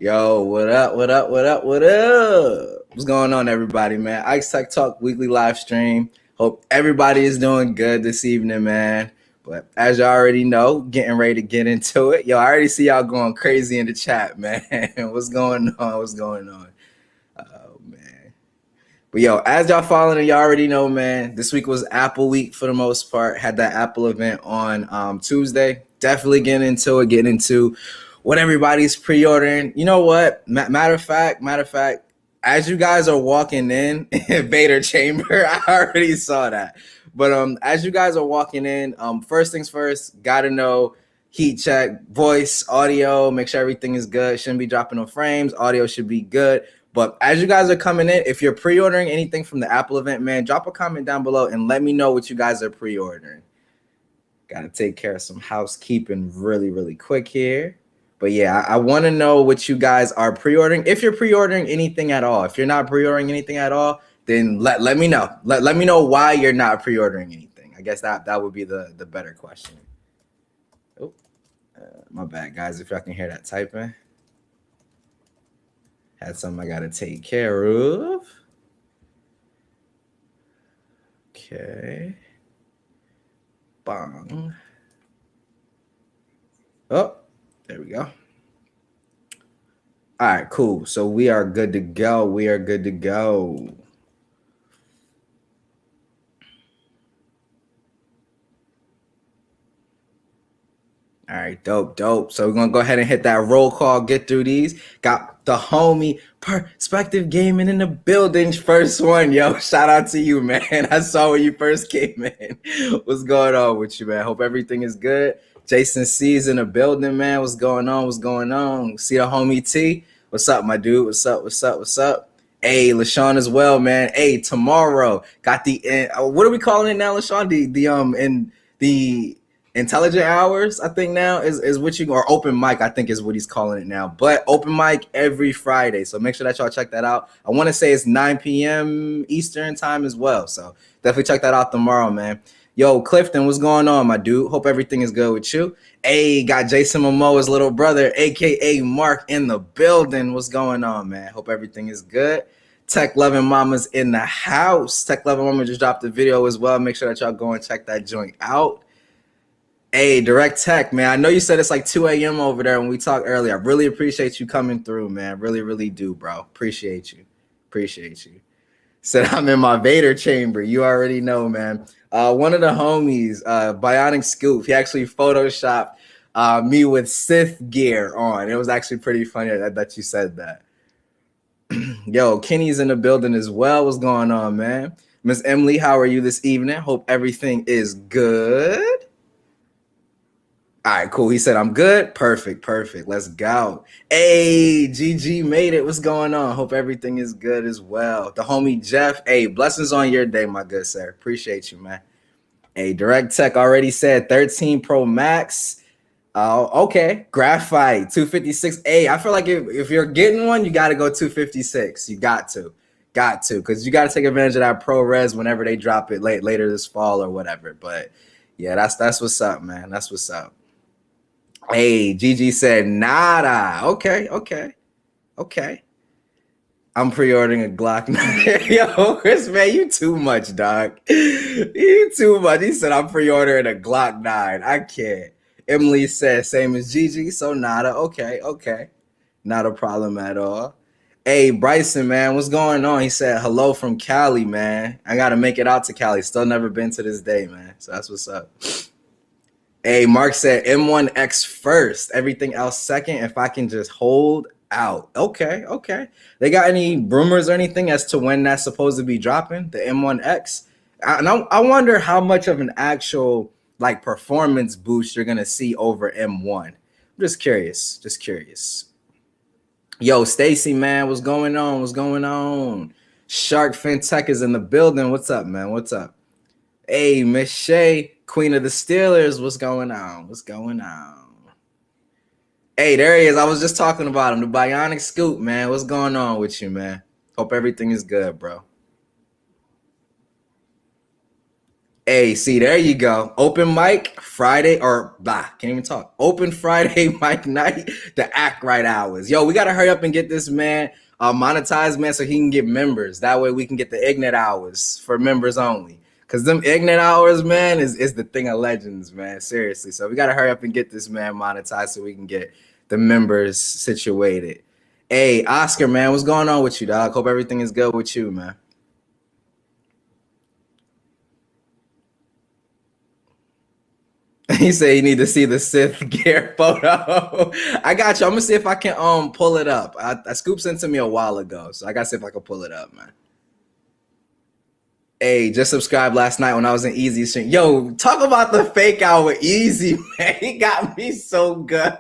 Yo, what up? What up? What up? What up? What's going on, everybody, man? Ice Tech Talk weekly live stream. Hope everybody is doing good this evening, man. But as y'all already know, getting ready to get into it. Yo, I already see y'all going crazy in the chat, man. What's going on? What's going on? Oh, man. But yo, as y'all following, y'all already know, man. This week was Apple week for the most part. Had that Apple event on Tuesday. Definitely getting into it. Getting into what everybody's pre-ordering. You know what? Matter of fact, as you guys are walking in Vader Chamber, I already saw that. But as you guys are walking in, first things first, gotta know heat check, voice, audio, make sure everything is good. Shouldn't be dropping no frames. Audio should be good. But as you guys are coming in, if you're pre-ordering anything from the Apple event, man, drop a comment down below and let me know what you guys are pre-ordering. Gotta take care of some housekeeping really, really quick here. But yeah, I want to know what you guys are pre-ordering. If you're pre-ordering anything at all. If you're not pre-ordering anything at all, then let me know. Let me know why you're not pre-ordering anything. I guess that would be the better question. Oh, my bad, guys, if y'all can hear that typing. Had something I got to take care of. Okay. Bong. Oh, there we go. All right, cool. So we are good to go. We are good to go. All right, dope. So we're going to go ahead and hit that roll call, get through these. Got the homie Perspective Gaming in the building. First one, yo. Shout out to you, man. I saw when you first came in. What's going on with you, man? Hope everything is good. Jason C's in the building, man. What's going on? See the homie T? What's up, my dude? What's up? Hey, LaShawn as well, man. Hey, tomorrow got the what are we calling it now, LaShawn? The intelligent hours, I think now is what you, or open mic, I think is what he's calling it now. But open mic every Friday, so make sure that y'all check that out. I want to say it's 9 p.m. Eastern time as well, so definitely check that out tomorrow, man. Yo, Clifton, what's going on, my dude? Hope everything is good with you. Hey, got Jason Momoa's little brother, aka Mark, in the building. What's going on, man? Hope everything is good. Tech Loving Mama's in the house. Tech Loving Mama just dropped a video as well. Make sure that y'all go and check that joint out. Hey, Direct Tech, man. I know you said it's like 2 a.m. over there when we talked earlier. I really appreciate you coming through, man. Really, really do, bro. Appreciate you. Said I'm in my Vader chamber. You already know, man. One of the homies, Bionic Scoop, he actually photoshopped me with Sith gear on. It was actually pretty funny that you said that. Yo, Kenny's in the building as well. What's going on, man? Miss Emily, how are you this evening? Hope everything is good. All right, cool. He said, I'm good. Perfect. Let's go. Hey, GG made it. What's going on? Hope everything is good as well. The homie Jeff, hey, blessings on your day, my good sir. Appreciate you, man. Hey, Direct Tech already said 13 Pro Max. Okay. Graphite, 256. Hey, I feel like if you're getting one, you got to go 256. You got to, because you got to take advantage of that ProRes whenever they drop it later this fall or whatever. But yeah, that's what's up, man. That's what's up. Hey, Gigi said nada. Okay. I'm pre-ordering a Glock 9. Yo, Chris, man, you too much, dog. You too much. He said I'm pre-ordering a Glock 9. I can't. Emily said same as Gigi, so nada. Okay. Not a problem at all. Hey, Bryson, man, what's going on? He said hello from Cali, man. I got to make it out to Cali. Still never been to this day, man. So that's what's up. Hey, Mark said M1X first, everything else second, if I can just hold out. Okay. They got any rumors or anything as to when that's supposed to be dropping, the M1X? I wonder how much of an actual like performance boost you're going to see over M1. I'm just curious. Yo, Stacy, man, what's going on? Shark FinTech is in the building. What's up, man? Hey, Miss Shay, Queen of the Steelers, what's going on? Hey, there he is. I was just talking about him, the Bionic Scoop, man. What's going on with you, man? Hope everything is good, bro. Hey, see, there you go. Open mic Friday or blah, can't even talk. Open Friday mic night, the act right hours. Yo, we gotta hurry up and get this man monetized, man, so he can get members. That way we can get the Ignite hours for members only. Cause them Ignite hours, man, is the thing of legends, man. Seriously. So we gotta hurry up and get this man monetized so we can get the members situated. Hey, Oscar, man, what's going on with you, dog? Hope everything is good with you, man. He said you need to see the Sith gear photo. I got you. I'm gonna see if I can pull it up. I Scoop sent to me a while ago, so I gotta see if I can pull it up, man. Hey, just subscribed last night when I was in Easy stream. Yo, talk about the fake out with Easy, man. He got me so good.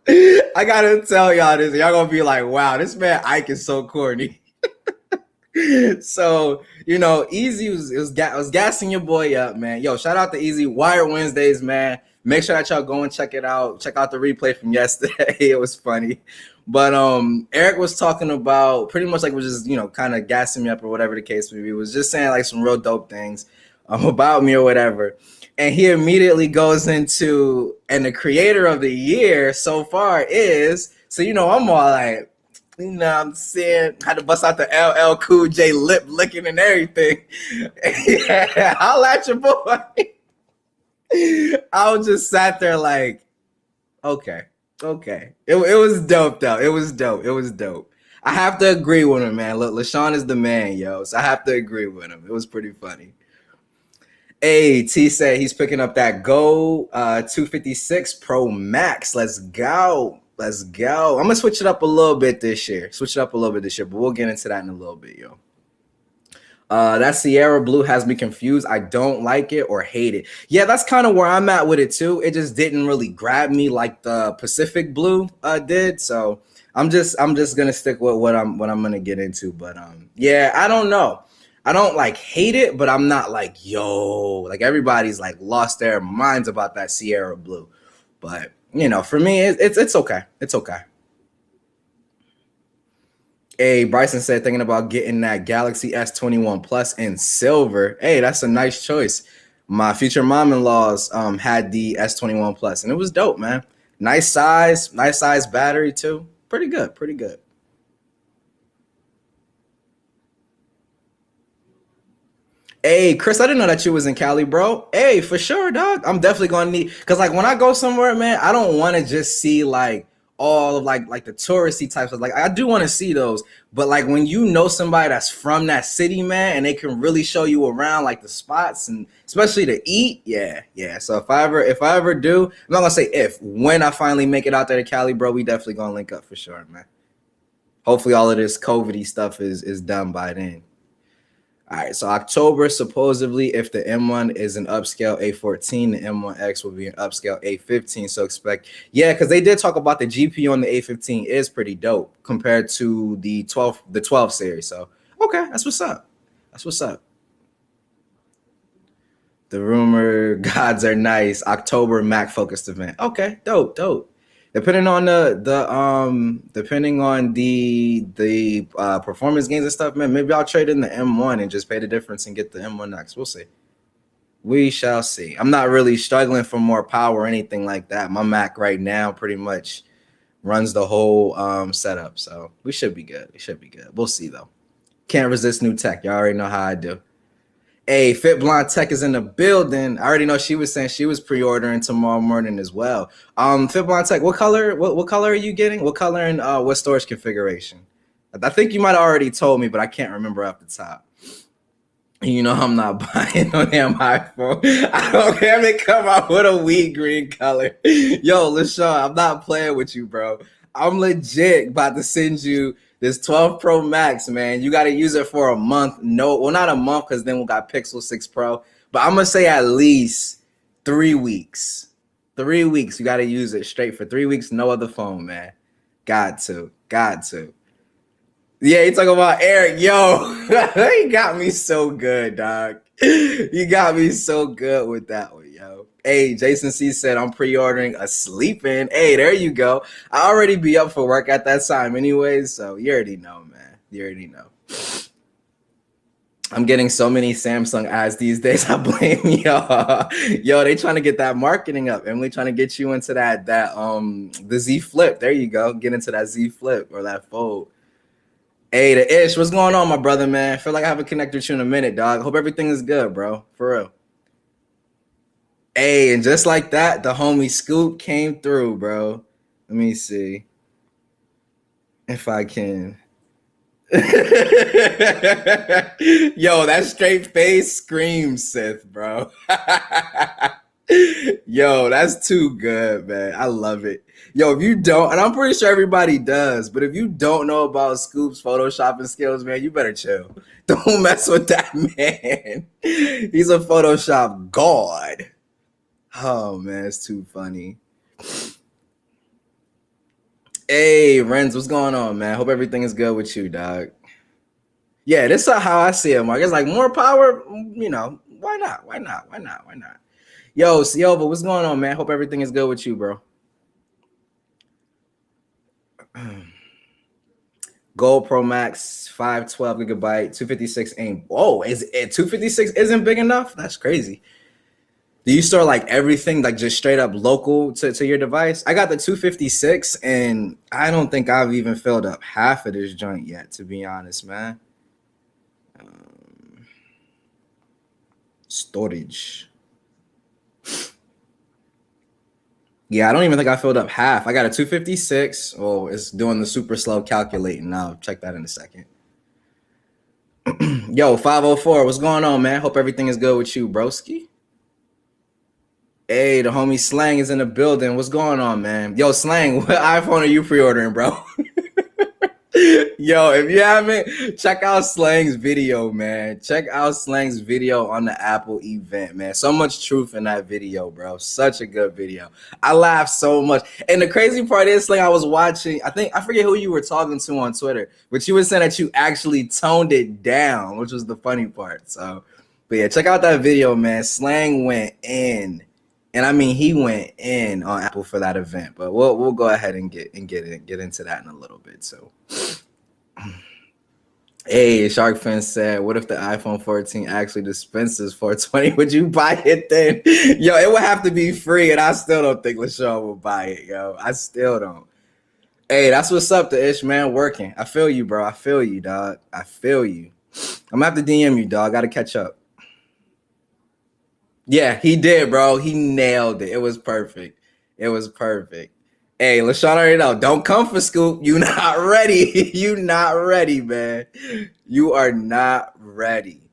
I gotta tell y'all this. Y'all gonna be like, wow, this man Ike is so corny. So Easy was gassing your boy up, man. Yo, shout out to Easy. Wire Wednesdays, man. Make sure that y'all go and check it out. Check out the replay from yesterday. It was funny. But Eric was talking about pretty much like was just kind of gassing me up or whatever the case may be. Was just saying like some real dope things about me or whatever. And he immediately goes into, and the creator of the year so far is, so I'm all like, what I'm saying? Had to bust out the LL Cool J lip licking and everything. Yeah, I'll at your boy. I was just sat there like, okay. It was dope though. It was dope. I have to agree with him, man. Look, LaShawn is the man, yo. So I have to agree with him. It was pretty funny. Hey, T said he's picking up that Go 256 Pro Max. Let's go. I'm gonna switch it up a little bit this year. But we'll get into that in a little bit, yo. That Sierra Blue has me confused. I don't like it or hate it. Yeah, that's kind of where I'm at with it too. It just didn't really grab me like the Pacific Blue did. So I'm just gonna stick with what I'm gonna get into. But yeah, I don't know. I don't like hate it, but I'm not like, yo, like everybody's like lost their minds about that Sierra Blue. But for me, it's okay. It's okay. Hey, Bryson said thinking about getting that Galaxy S21 Plus in silver. Hey, that's a nice choice. My future mom-in-laws had the S21 Plus, and it was dope, man. Nice size battery too. Pretty good. Hey, Chris, I didn't know that you was in Cali, bro. Hey, for sure, dog. I'm definitely gonna need, cause like when I go somewhere, man, I don't want to just see like all of like the touristy types of, like I do want to see those, but like when somebody that's from that city, man, and they can really show you around like the spots and especially to eat, yeah. So if I ever do, I'm not gonna say when I finally make it out there to Cali, bro, we definitely gonna link up for sure, man. Hopefully all of this COVID-y stuff is done by then. All right, so October, supposedly, if the M1 is an upscale A14, the M1X will be an upscale A15. So yeah, because they did talk about the GPU on the A15 is pretty dope compared to the 12 series. So okay, that's what's up. The rumor gods are nice. October Mac focused event. Okay, dope. Depending on the performance gains and stuff, man, maybe I'll trade in the M1 and just pay the difference and get the M1X. We'll see. We shall see. I'm not really struggling for more power or anything like that. My Mac right now pretty much runs the whole setup, so we should be good. We'll see though. Can't resist new tech. Y'all already know how I do. Hey, Fit Blonde Tech is in the building. I already know she was saying she was pre-ordering tomorrow morning as well. Fit Blonde Tech, what color are you getting? What color and what storage configuration? I think you might have already told me, but I can't remember off the top. I'm not buying no damn iPhone. I don't have it come out with a weed green color. Yo, LaShawn, I'm not playing with you, bro. I'm legit about to send you this 12 Pro Max, man. You got to use it for a month. No, well, not a month because then we got Pixel 6 Pro. But I'm going to say at least 3 weeks. 3 weeks. You got to use it straight for 3 weeks. No other phone, man. Got to. Yeah, you talking about Eric. Yo, he got me so good, dog. You got me so good with that one, yo. Hey, Jason C said I'm pre-ordering a sleep-in. Hey, there you go. I already be up for work at that time anyways, so you already know, man. You already know. I'm getting so many Samsung ads these days. I blame y'all. Yo, they trying to get that marketing up. Emily trying to get you into that the Z Flip. There you go. Get into that Z Flip or that Fold. Hey, the Ish, what's going on, my brother, man? I feel like I haven't connected with you in a minute, dog. Hope everything is good, bro. For real. Hey, and just like that, the homie Scoop came through, bro. Let me see if I can. Yo, that straight face screams Sith, bro. Yo, that's too good, man. I love it. Yo, if you don't, and I'm pretty sure everybody does, but if you don't know about Scoop's photoshopping skills, man, you better chill. Don't mess with that man. He's a Photoshop god. Oh man, it's too funny. Hey, Renz, what's going on, man? Hope everything is good with you, dog. Yeah, this is how I see it, Mark. It's like more power, you know. Why not? Why not? Why not? Why not? Yo, Siova, what's going on, man? Hope everything is good with you, bro. Gold Pro Max 512 gigabyte 256 aim. Whoa, is it 256 isn't big enough? That's crazy. Do you store like everything like just straight up local to your device? I got the 256 and I don't think I've even filled up half of this joint yet, to be honest, man. Storage. Yeah, I don't even think I filled up half. I got a 256. Oh, it's doing the super slow calculating now. Check that in a second. Yo, 504, what's going on, man? Hope everything is good with you, broski. Hey, the homie Slang is in the building. What's going on, man? Yo, Slang, what iPhone are you pre-ordering, bro? Yo, if you haven't, check out Slang's video, man. Check out Slang's video on the Apple event, man. So much truth in that video, bro. Such a good video. I laughed so much. And the crazy part is, Slang, I was watching, I forget who you were talking to on Twitter, but you were saying that you actually toned it down, which was the funny part. So, but yeah, check out that video, man. Slang went in. And I mean, he went in on Apple for that event, but we'll go ahead and get into that in a little bit. So, hey, Shark Fin said, "What if the iPhone 14 actually dispenses 420? Would you buy it then?" Yo, it would have to be free, and I still don't think LaShawn will buy it. Yo, I still don't. Hey, that's what's up, the Ish man. Working. I feel you, bro. I feel you, dog. I feel you. I'm gonna have to DM you, dog. Got to catch up. Yeah, he did, bro. He nailed it. It was perfect. It was perfect. Hey, LaShawn already know. Don't come for Scoop. You not ready. You not ready, man. You are not ready.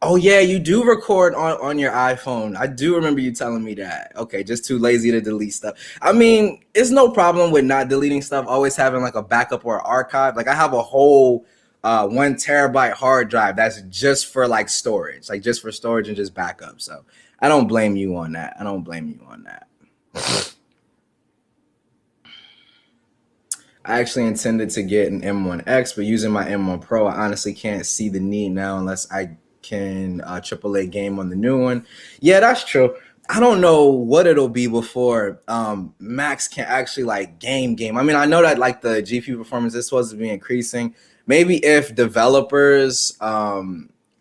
Oh, yeah, you do record on your iPhone. I do remember you telling me that. Okay, just too lazy to delete stuff. I mean, it's no problem with not deleting stuff, always having like a backup or an archive. Like I have a whole 1 terabyte hard drive that's just for like storage, like just for storage and just backup. So I don't blame you on that. I don't blame you on that. I actually intended to get an M1X, but using my M1 Pro, I honestly can't see the need now unless I can AAA game on the new one. Yeah, that's true. I don't know what it'll be before Max can actually like game. I mean, I know that like the GPU performance is supposed to be increasing. Maybe if developers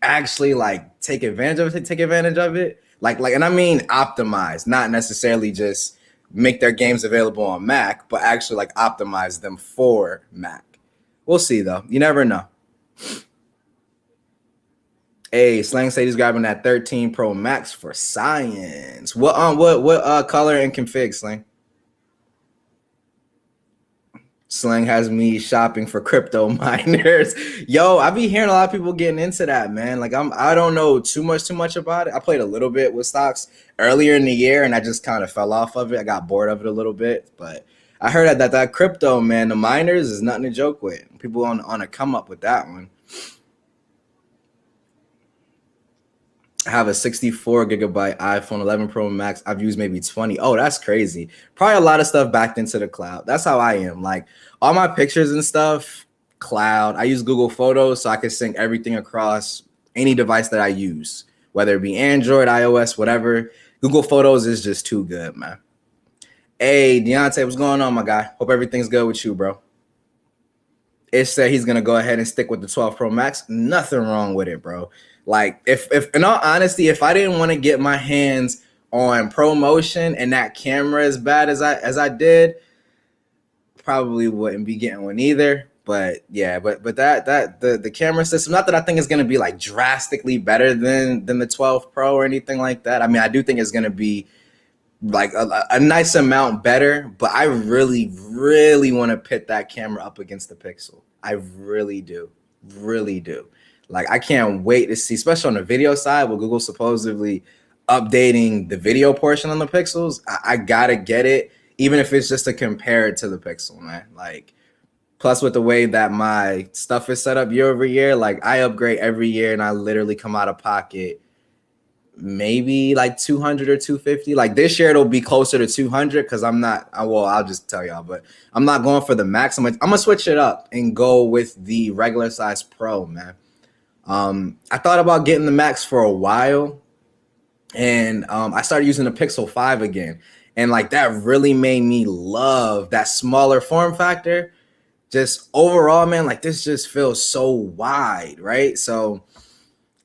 actually like take advantage of it, like, and I mean optimize, not necessarily just make their games available on Mac, but actually like optimize them for Mac. We'll see though. You never know. Hey, Slang said he's grabbing that 13 Pro Max for science. What color and config, Slang? Slang has me shopping for crypto miners. Yo, I be hearing a lot of people getting into that, man. Like I don't know too much about it. I played a little bit with stocks earlier in the year and I just kind of fell off of it. I got bored of it a little bit, but I heard that crypto, man, the miners is nothing to joke with. People on a come up with that one. I have a 64 gigabyte iPhone 11 Pro Max. I've used maybe 20. Oh, that's crazy. Probably a lot of stuff backed into the cloud. That's how I am. Like all my pictures and stuff, cloud. I use Google Photos so I can sync everything across any device that I use, whether it be Android, iOS, whatever. Google Photos is just too good, man. Hey, Deontay, what's going on, my guy? Hope everything's good with you, bro. it said he's gonna go ahead and stick with the 12 Pro Max. Nothing wrong with it, bro. Like if in all honesty, if I didn't want to get my hands on ProMotion and that camera as bad as I did, probably wouldn't be getting one either. But yeah, but that the camera system, not that I think it's gonna be like drastically better than the 12 Pro or anything like that. I mean, I do think it's gonna be like a nice amount better, but I really want to pit that camera up against the Pixel. I really do. Like I can't wait to see, especially on the video side, with Google supposedly updating the video portion on the Pixels. I gotta get it, even if it's just to compare it to the Pixel, man. Like, plus with the way that my stuff is set up year over year, like I upgrade every year, and I literally come out of pocket maybe like 200 or 250. Like this year it'll be closer to 200 because I'll just tell y'all, but I'm not going for the max. I'm gonna switch it up and go with the regular size Pro, man. I thought about getting the max for a while, and I started using the Pixel 5 again, and like that really made me love that smaller form factor. Just overall, man, like this just feels so wide, right? So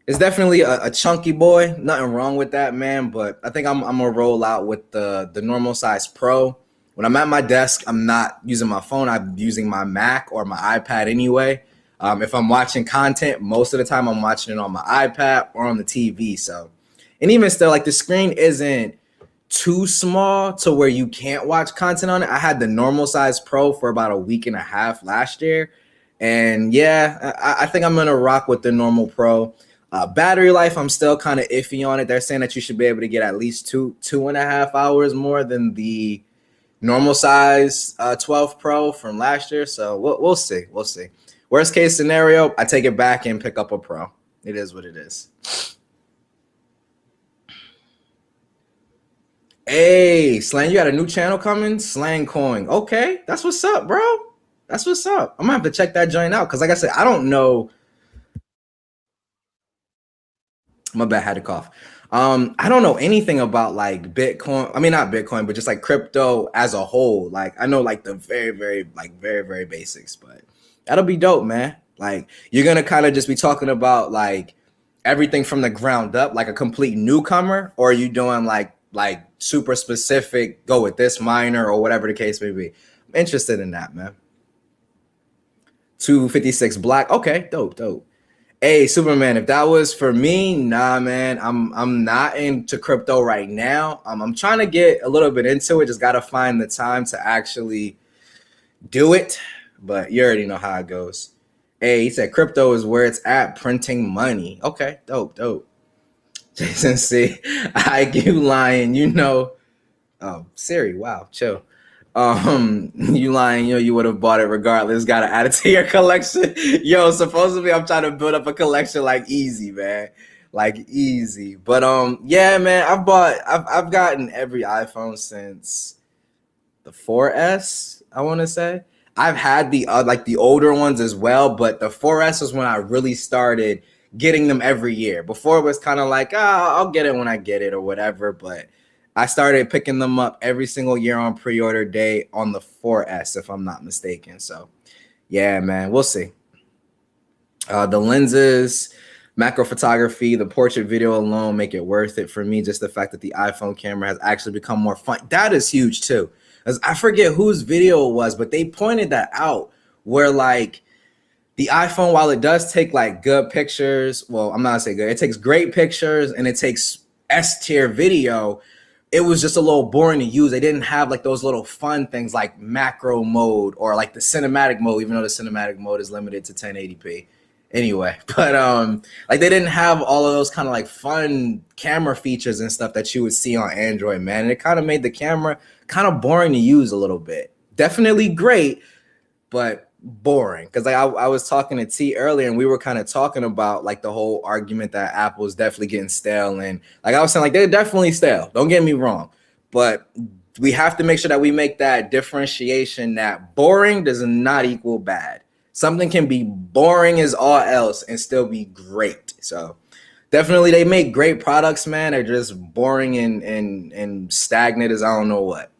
it's definitely a chunky boy. Nothing wrong with that, man. But I think I'm gonna roll out with the normal size Pro. When I'm at my desk, I'm not using my phone. I'm using my Mac or my iPad anyway. If I'm watching content, most of the time I'm watching it on my iPad or on the TV. So, and even still, like the screen isn't too small to where you can't watch content on it. I had the normal size Pro for about a week and a half last year. And yeah, I think I'm gonna rock with the normal Pro. Battery life, I'm still kind of iffy on it. They're saying that you should be able to get at least 2.5 hours more than the normal size 12 Pro from last year. So we'll see. We'll see. Worst case scenario, I take it back and pick up a Pro. It is what it is. Hey, Slang, you got a new channel coming? Slang Coin. Okay, that's what's up, bro. That's what's up. I'm gonna have to check that joint out because, like I said, I don't know. My bad, had to cough. I don't know anything about like Bitcoin. I mean, not Bitcoin, but just like crypto as a whole. Like I know like the very basics, but that'll be dope, man. Like you're gonna kind of just be talking about like everything from the ground up, like a complete newcomer, or are you doing like super specific, go with this miner or whatever the case may be? I'm interested in that, man. 256 black. Okay, dope. Hey, Superman, if that was for me, nah, man, I'm not into crypto right now. I'm trying to get a little bit into it. Just got to find the time to actually do it. But you already know how it goes. Hey, he said crypto is where it's at, printing money. Okay, dope. Jason C, IQ lying, you know. Oh, Siri, wow, chill. You lying, you would have bought it regardless. Got to add it to your collection. Yo, supposedly I'm trying to build up a collection like easy, man. Like easy. But yeah, man, I've gotten every iPhone since the 4S, I want to say. I've had the like the older ones as well, but the 4S was when I really started getting them every year. Before it was kind of like, I'll get it when I get it or whatever, but I started picking them up every single year on pre-order day on the 4S, if I'm not mistaken. So, yeah, man, we'll see. The lenses, macro photography, the portrait video alone make it worth it for me. Just the fact that the iPhone camera has actually become more fun. That is huge, too. As I forget whose video it was, but they pointed that out where, like, the iPhone, while it does take, like, good pictures, well, I'm not going to say good. It takes great pictures and it takes S-tier video. It was just a little boring to use. They didn't have like those little fun things like macro mode or like the cinematic mode, even though the cinematic mode is limited to 1080p anyway. But like they didn't have all of those kind of like fun camera features and stuff that you would see on Android, man. And it kind of made the camera kind of boring to use a little bit. Definitely great, but boring. Because like I was talking to T earlier and we were kind of talking about like the whole argument that Apple is definitely getting stale, and like I was saying, like they're definitely stale, don't get me wrong, but we have to make sure that we make that differentiation that boring does not equal bad. Something can be boring as all else and still be great. So definitely they make great products, man. They're just boring and stagnant as I don't know what.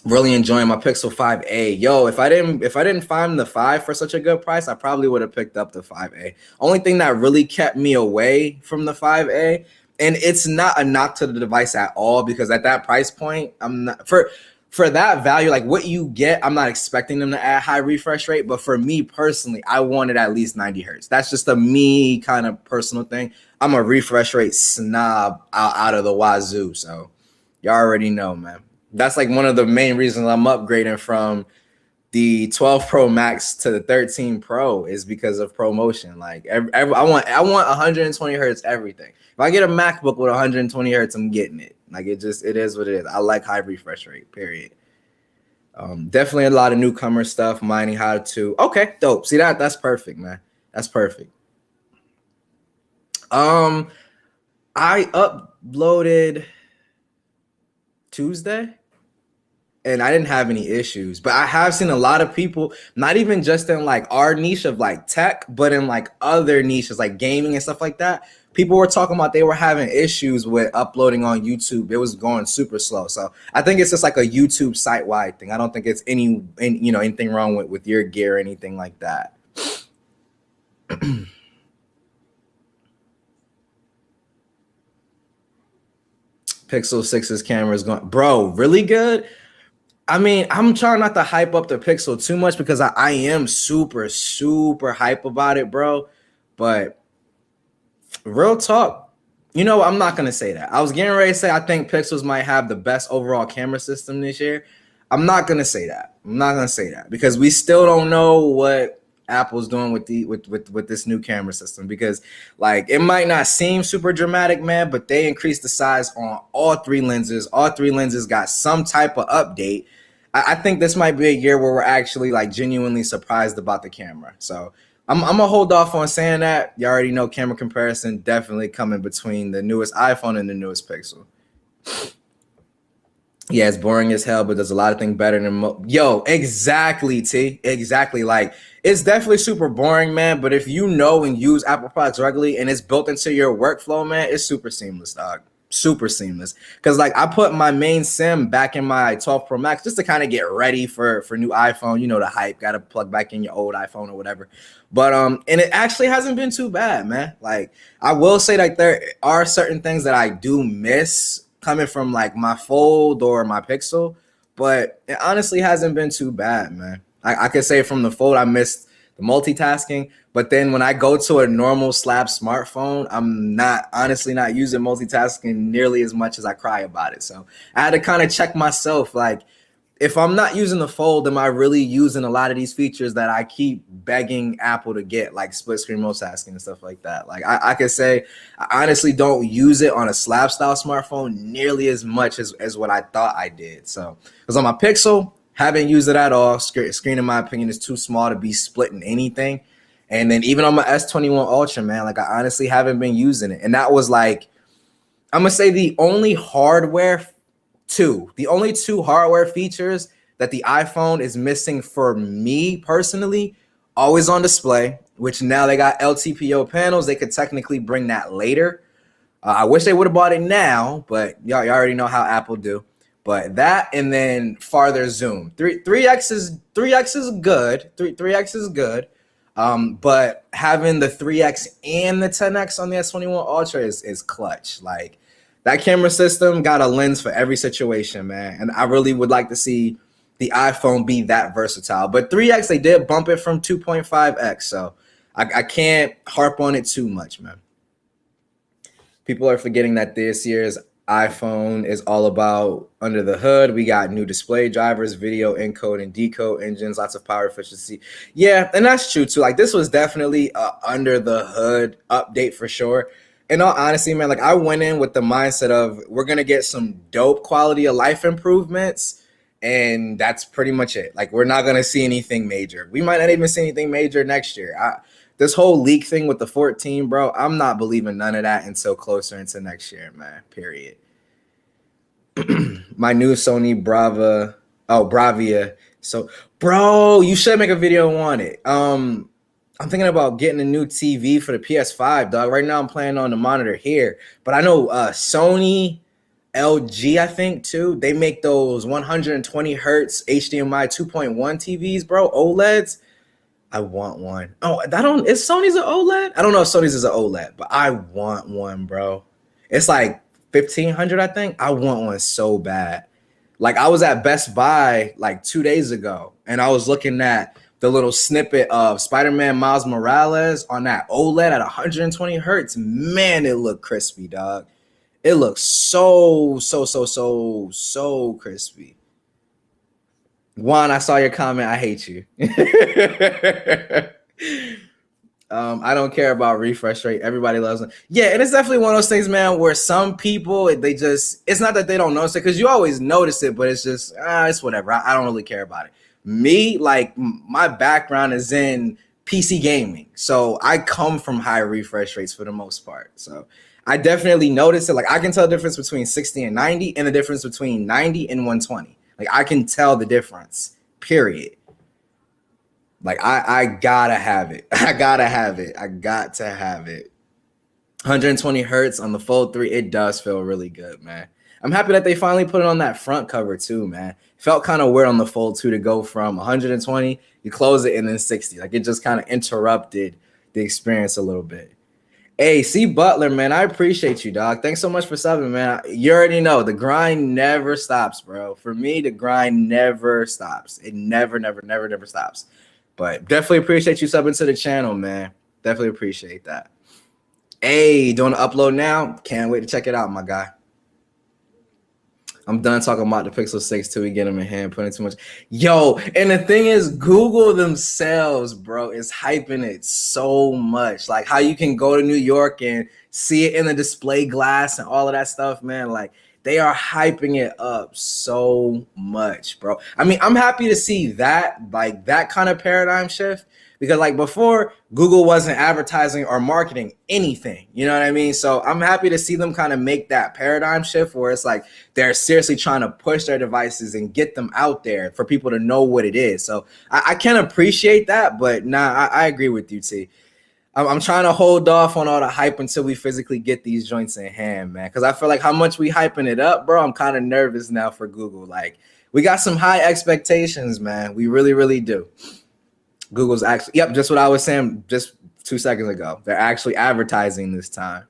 Really enjoying my Pixel 5a. Yo, if I didn't find the 5 for such a good price, I probably would have picked up the 5a. Only thing that really kept me away from the 5a, and it's not a knock to the device at all, because at that price point, I'm not for that value, like what you get, I'm not expecting them to add high refresh rate. But for me personally, I wanted at least 90 hertz. That's just a me kind of personal thing. I'm a refresh rate snob out of the wazoo. So you already know, man. That's like one of the main reasons I'm upgrading from the 12 Pro Max to the 13 Pro is because of ProMotion. Like I want 120 hertz everything. If I get a MacBook with 120 hertz, I'm getting it. Like it is what it is. I like high refresh rate. Period. Definitely a lot of newcomer stuff. Mining how to. Okay, dope. See that's perfect, man. That's perfect. I uploaded Tuesday, and I didn't have any issues. But I have seen a lot of people, not even just in like our niche of like tech, but in like other niches like gaming and stuff like that. People were talking about they were having issues with uploading on YouTube. It was going super slow. So I think it's just like a YouTube site-wide thing. I don't think it's anything wrong with your gear or anything like that. Pixel 6's camera is going, bro, really good. I mean, I'm trying not to hype up the Pixel too much because I am super, super hype about it, bro. But real talk, I'm not going to say that. I was getting ready to say I think Pixels might have the best overall camera system this year. I'm not going to say that. I'm not going to say that because we still don't know what Apple's doing with this new camera system, because like it might not seem super dramatic, man, but they increased the size on all three lenses. All three lenses got some type of update. I think this might be a year where we're actually like genuinely surprised about the camera. So I'm gonna hold off on saying that. You already know camera comparison definitely coming between the newest iPhone and the newest Pixel. Yeah, it's boring as hell, but there's a lot of things better than yo. Exactly, T. Exactly. Like it's definitely super boring, man. But if you know and use Apple products regularly and it's built into your workflow, man, it's super seamless, dog. Super seamless. Because like I put my main SIM back in my 12 Pro Max just to kind of get ready for new iPhone. The hype. Got to plug back in your old iPhone or whatever. But and it actually hasn't been too bad, man. Like I will say like there are certain things that I do miss coming from like my Fold or my Pixel, but it honestly hasn't been too bad, man. I could say from the Fold I missed the multitasking, but then when I go to a normal slab smartphone, I'm honestly not using multitasking nearly as much as I cry about it. So I had to kind of check myself, like if I'm not using the Fold, am I really using a lot of these features that I keep begging Apple to get, like split screen multitasking and stuff like that? Like I could say I honestly don't use it on a slab style smartphone nearly as much as what I thought I did. So because on my Pixel, haven't used it at all. Screen, in my opinion, is too small to be splitting anything. And then even on my S21 Ultra, man, like I honestly haven't been using it. And that was like, I'm gonna say the only two hardware features that the iPhone is missing for me personally. Always on display, which now they got LTPO panels. They could technically bring that later. I wish they would have bought it now, but y'all already know how Apple do. But that, and then farther zoom. 3x is good. 3x is good. But having the 3x and the 10x on the S21 Ultra is clutch. Like that camera system got a lens for every situation, man. And I really would like to see the iPhone be that versatile. But 3x, they did bump it from 2.5x. So I can't harp on it too much, man. People are forgetting that this year's iPhone is all about under the hood. We got new display drivers, video encode and decode engines, lots of power efficiency. Yeah, and that's true too. Like this was definitely a under the hood update for sure. In all honesty, man, like I went in with the mindset of we're gonna get some dope quality of life improvements, and that's pretty much it. Like we're not gonna see anything major. We might not even see anything major next year. This whole leak thing with the 14, bro, I'm not believing none of that until closer into next year, man. Period. My new Sony Bravia. So, bro, you should make a video on it. I'm thinking about getting a new TV for the PS5, dog. Right now, I'm playing on the monitor here, but I know Sony LG, I think too. They make those 120 hertz HDMI 2.1 TVs, bro. OLEDs. I want one. Oh, I don't. Is Sony's an OLED? I don't know if Sony's is an OLED, but I want one, bro. It's like 1,500, I think. I want one so bad. Like I was at Best Buy like 2 days ago, and I was looking at the little snippet of Spider-Man Miles Morales on that OLED at 120 hertz. Man, it looked crispy, dog. It looks so crispy. Juan, I saw your comment. I hate you. I don't care about refresh rate. Everybody loves them. Yeah, and it's definitely one of those things, man, where some people, they just, it's not that they don't notice it, because you always notice it, but it's just, it's whatever. I don't really care about it. Me, like, my background is in PC gaming. So I come from high refresh rates for the most part. So I definitely notice it. Like, I can tell the difference between 60 and 90 and the difference between 90 and 120. Like, I can tell the difference, period. Like, I gotta have it. I got to have it. 120 hertz on the Fold 3, it does feel really good, man. I'm happy that they finally put it on that front cover too, man. It felt kind of weird on the Fold 2 to go from 120, you close it, and then 60. Like, it just kind of interrupted the experience a little bit. Hey, C. Butler, man, I appreciate you, dog. Thanks so much for subbing, man. You already know the grind never stops, bro. For me, the grind never stops. It never stops. But definitely appreciate you subbing to the channel, man. Definitely appreciate that. Hey, doing an upload now? Can't wait to check it out, my guy. I'm done talking about the Pixel 6 till we get them in hand, putting too much. Yo, and the thing is, Google themselves, bro, is hyping it so much. Like how you can go to New York and see it in the display glass and all of that stuff, man. Like they are hyping it up so much, bro. I mean, I'm happy to see that, like that kind of paradigm shift. Because like before, Google wasn't advertising or marketing anything. You know what I mean? So I'm happy to see them kind of make that paradigm shift where it's like they're seriously trying to push their devices and get them out there for people to know what it is. So I can appreciate that, but nah, I agree with you, T. I'm trying to hold off on all the hype until we physically get these joints in hand, man. Because I feel like how much we hyping it up, bro, I'm kind of nervous now for Google. Like we got some high expectations, man. We really do. Google's actually, yep, just what I was saying just 2 seconds ago. They're actually advertising this time.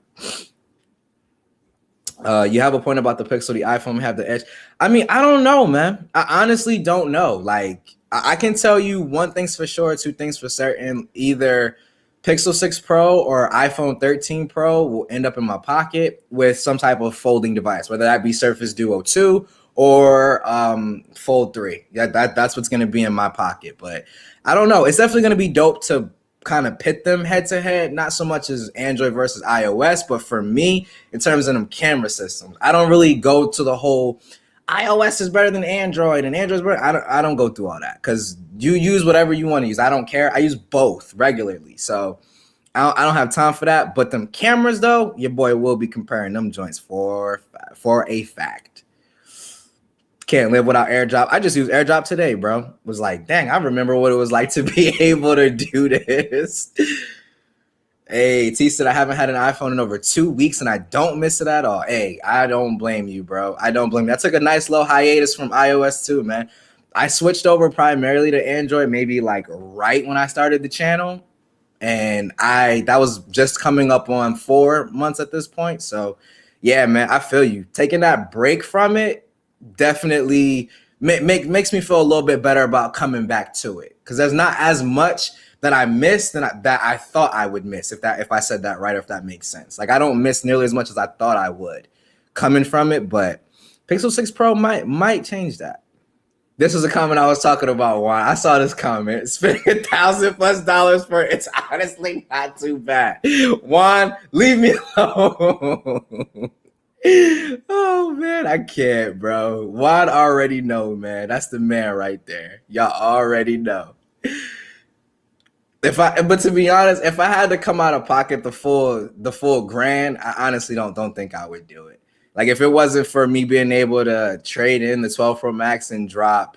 You have a point about the Pixel, the iPhone have the edge. I mean, I don't know, man. I honestly don't know. Like, I can tell you one thing's for sure, two things for certain. Either Pixel 6 Pro or iPhone 13 Pro will end up in my pocket with some type of folding device, whether that be Surface Duo 2 or Fold 3. Yeah, that's what's going to be in my pocket. But I don't know. It's definitely going to be dope to kind of pit them head to head, not so much as Android versus iOS, but for me, in terms of them camera systems, I don't really go to the whole iOS is better than Android and Android's better. I don't go through all that because you use whatever you want to use. I don't care. I use both regularly. So I don't have time for that. But them cameras, though, your boy will be comparing them joints for a fact. Can't live without AirDrop. I just used AirDrop today, bro. Was like, dang, I remember what it was like to be able to do this. Hey, T said I haven't had an iPhone in over 2 weeks and I don't miss it at all. Hey, I don't blame you, bro. I don't blame you. I took a nice low hiatus from iOS too, man. I switched over primarily to Android maybe like right when I started the channel. And that was just coming up on 4 months at this point. So yeah, man, I feel you. Taking that break from it definitely makes me feel a little bit better about coming back to it, because there's not as much that I missed that I thought I would miss, if I said that right, or if that makes sense. Like I don't miss nearly as much as I thought I would coming from it, but Pixel 6 Pro might change that. This was a comment I was talking about. Why I saw this comment. Spending $1,000+ for it's honestly not too bad. Juan, leave me alone. Oh man, I can't, bro. Juan already know, man. That's the man right there. Y'all already know. But to be honest, if I had to come out of pocket the full grand, I honestly don't think I would do it. Like if it wasn't for me being able to trade in the 12 Pro Max and drop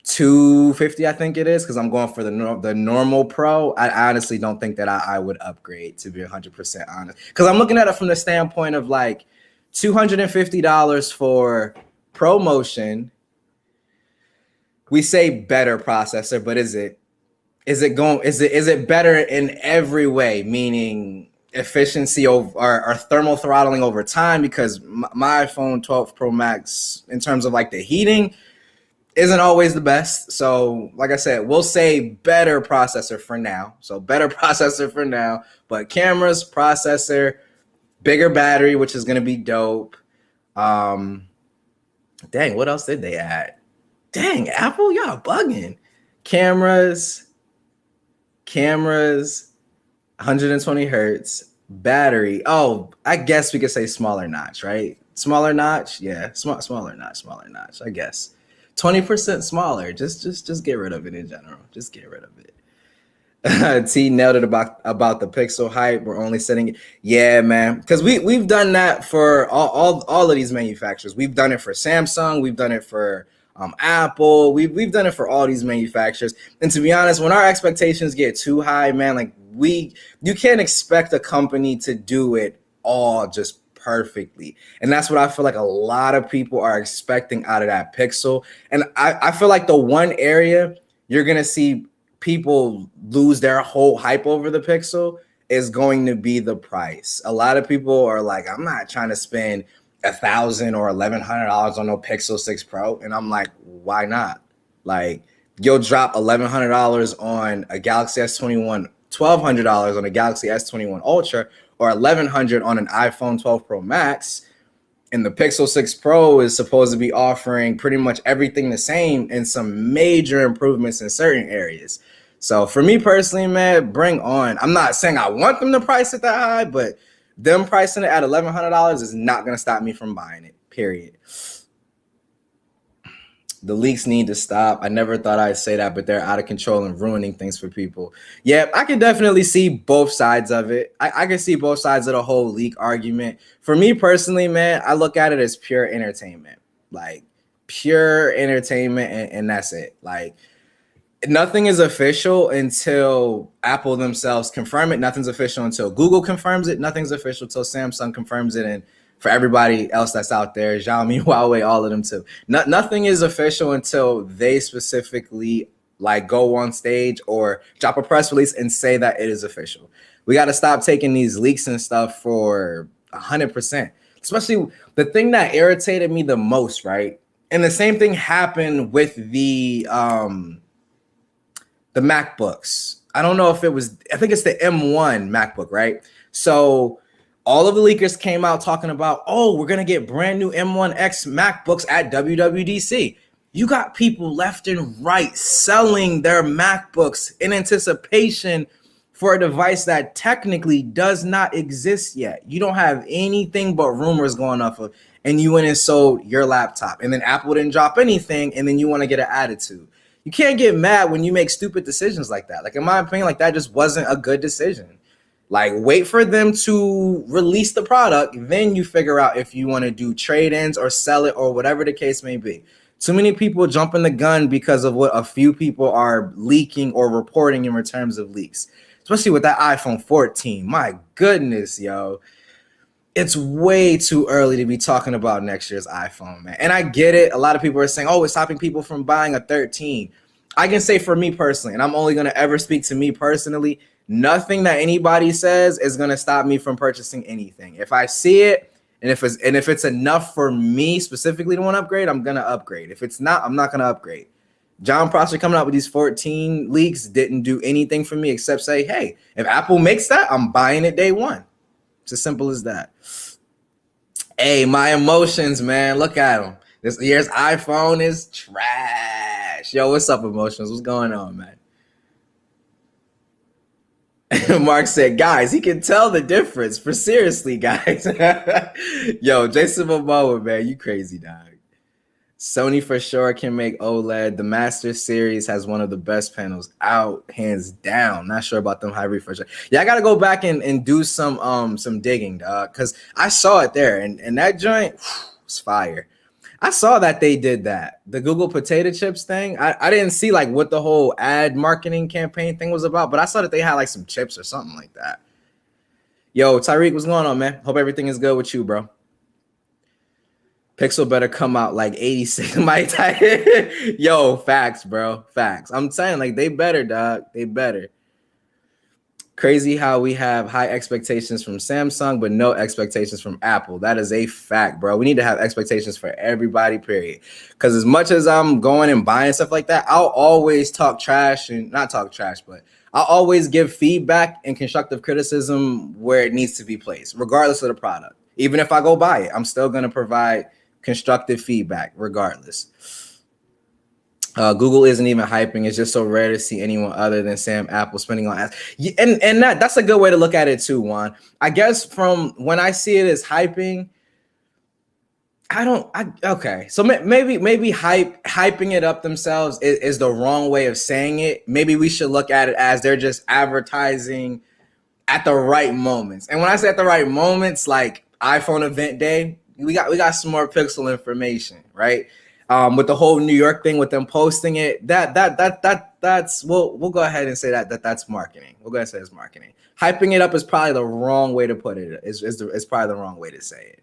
$250, I think it is, because I'm going for the normal Pro, I honestly don't think that I would upgrade, to be 100% honest. Because I'm looking at it from the standpoint of like, $250 for ProMotion. We say better processor, but is it better in every way? Meaning efficiency or thermal throttling over time? Because my iPhone 12 Pro Max, in terms of like the heating, isn't always the best. So, like I said, we'll say better processor for now. So better processor for now, but cameras, processor, bigger battery, which is gonna be dope. Dang, what else did they add? Dang, Apple, y'all bugging. Cameras, 120 hertz, battery. Oh, I guess we could say smaller notch, right? Smaller notch, yeah, smaller notch. I guess 20% smaller. Just get rid of it in general. Just get rid of it. T nailed it about the pixel hype. We're only setting it. Yeah, man. Because we've done that for all of these manufacturers. We've done it for Samsung. We've done it for Apple. We've done it for all these manufacturers. And to be honest, when our expectations get too high, man, like you can't expect a company to do it all just perfectly. And that's what I feel like a lot of people are expecting out of that Pixel. And I feel like the one area you're gonna see people lose their whole hype over the Pixel is going to be the price. A lot of people are like, I'm not trying to spend $1,000 or $1,100 on no Pixel 6 Pro. And I'm like, why not? Like, you'll drop $1,100 on a Galaxy S21, $1,200 on a Galaxy S21 Ultra, or $1,100 on an iPhone 12 Pro Max. And the Pixel 6 Pro is supposed to be offering pretty much everything the same and some major improvements in certain areas. So for me personally, man, bring on. I'm not saying I want them to price it that high, but them pricing it at $1,100 is not going to stop me from buying it, period. The leaks need to stop. I never thought I'd say that, but they're out of control and ruining things for people. Yeah, I can definitely see both sides of it. I can see both sides of the whole leak argument. For me personally, man, I look at it as pure entertainment. Like, pure entertainment, and that's it. Like, nothing is official until Apple themselves confirm it. Nothing's official until Google confirms it. Nothing's official until Samsung confirms it. And for everybody else that's out there, Xiaomi, Huawei, all of them too. Nothing is official until they specifically like go on stage or drop a press release and say that it is official. We got to stop taking these leaks and stuff for 100%. Especially the thing that irritated me the most, right? And the same thing happened with the MacBooks. I don't know if it was, I think it's the M1 MacBook, right? So all of the leakers came out talking about, oh, we're going to get brand new M1X MacBooks at WWDC. You got people left and right selling their MacBooks in anticipation for a device that technically does not exist yet. You don't have anything but rumors going off of, and you went and sold your laptop. And then Apple didn't drop anything, and then you want to get an attitude. You can't get mad when you make stupid decisions like that. Like, in my opinion, like, that just wasn't a good decision. Like, wait for them to release the product, then you figure out if you want to do trade-ins or sell it or whatever the case may be. Too many people jumping the gun because of what a few people are leaking or reporting in terms of leaks. Especially with that iPhone 14. My goodness, yo. It's way too early to be talking about next year's iPhone, man. And I get it. A lot of people are saying, oh, it's stopping people from buying a 13. I can say for me personally, and I'm only going to ever speak to me personally, nothing that anybody says is going to stop me from purchasing anything. If I see it, and if it's enough for me specifically to want to upgrade, I'm going to upgrade. If it's not, I'm not going to upgrade. John Prosser coming out with these 14 leaks didn't do anything for me except say, hey, if Apple makes that, I'm buying it day one. It's as simple as that. Hey, my emotions, man. Look at them. This year's iPhone is trash. Yo, what's up, emotions? What's going on, man? Mark said, guys, he can tell the difference. For seriously, guys. Yo, Jason Momoa, man, you crazy, dog. Sony for sure can make OLED. The Master Series has one of the best panels out, hands down. Not sure about them high refresh. Yeah, I gotta go back and do some digging, dog, because I saw it there, and that joint was fire. I saw that they did that. The Google potato chips thing. I didn't see like what the whole ad marketing campaign thing was about, but I saw that they had like some chips or something like that. Yo, Tyreek, what's going on, man? Hope everything is good with you, bro. Pixel better come out like 86. My type. Yo, facts, bro. Facts. I'm saying like they better, dog. They better. Crazy how we have high expectations from Samsung, but no expectations from Apple. That is a fact, bro. We need to have expectations for everybody, period. Because as much as I'm going and buying stuff like that, I'll always talk trash and not talk trash, but I'll always give feedback and constructive criticism where it needs to be placed, regardless of the product. Even if I go buy it, I'm still going to provide constructive feedback regardless. Google isn't even hyping. It's just so rare to see anyone other than Sam Apple spending on ads. Yeah, and that's a good way to look at it too, Juan. I guess from when I see it as hyping, okay. So maybe hyping it up themselves is the wrong way of saying it. Maybe we should look at it as they're just advertising at the right moments. And when I say at the right moments, like iPhone event day, we got some more Pixel information, right? With the whole New York thing, with them posting it, that's we'll go ahead and say that's marketing. We'll go ahead and say it's marketing. Hyping it up is probably the wrong way to put it. It's probably the wrong way to say it.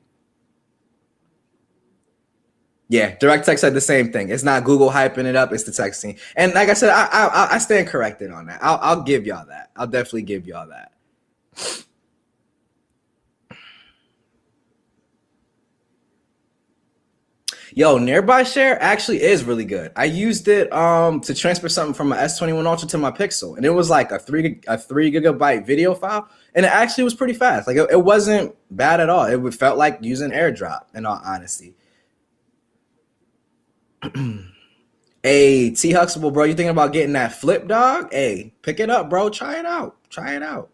Yeah, Direct Text said the same thing. It's not Google hyping it up; it's the texting. And like I said, I stand corrected on that. I'll give y'all that. I'll definitely give y'all that. Yo, Nearby Share actually is really good. I used it to transfer something from my S21 Ultra to my Pixel, and it was like a 3 gigabyte video file, and it actually was pretty fast. Like it wasn't bad at all. It felt like using AirDrop, in all honesty. Hey, T Huxtable, bro, you thinking about getting that flip, dog? Hey, pick it up, bro. Try it out. Try it out.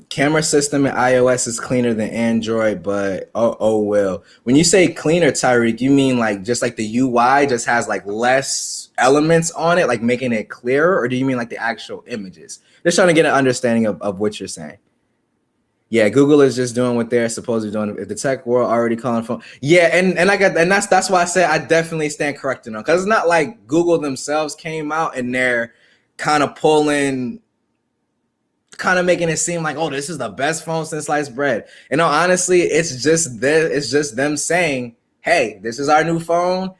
Camera system in iOS is cleaner than Android, but oh well. When you say cleaner, Tyreek, you mean like just like the UI just has like less elements on it, like making it clearer, or do you mean like the actual images? Just trying to get an understanding of what you're saying. Yeah, Google is just doing what they're supposed to be doing. If the tech world already calling for, yeah, and I got, and that's why I said I definitely stand corrected on, because it's not like Google themselves came out and they're kind of pulling, kind of making it seem like, oh, this is the best phone since sliced bread. And no, honestly, it's just them saying, hey, this is our new phone.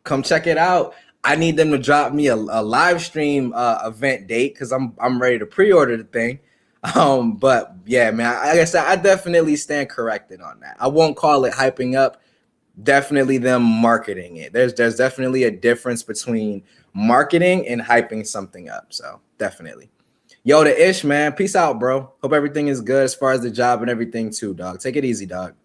Come check it out. I need them to drop me a live stream event date because I'm ready to pre-order the thing. But yeah, man, like I said, I definitely stand corrected on that. I won't call it hyping up. Definitely them marketing it. There's definitely a difference between marketing and hyping something up. So definitely. Yo, the Ish, man. Peace out, bro. Hope everything is good as far as the job and everything too, dog. Take it easy, dog.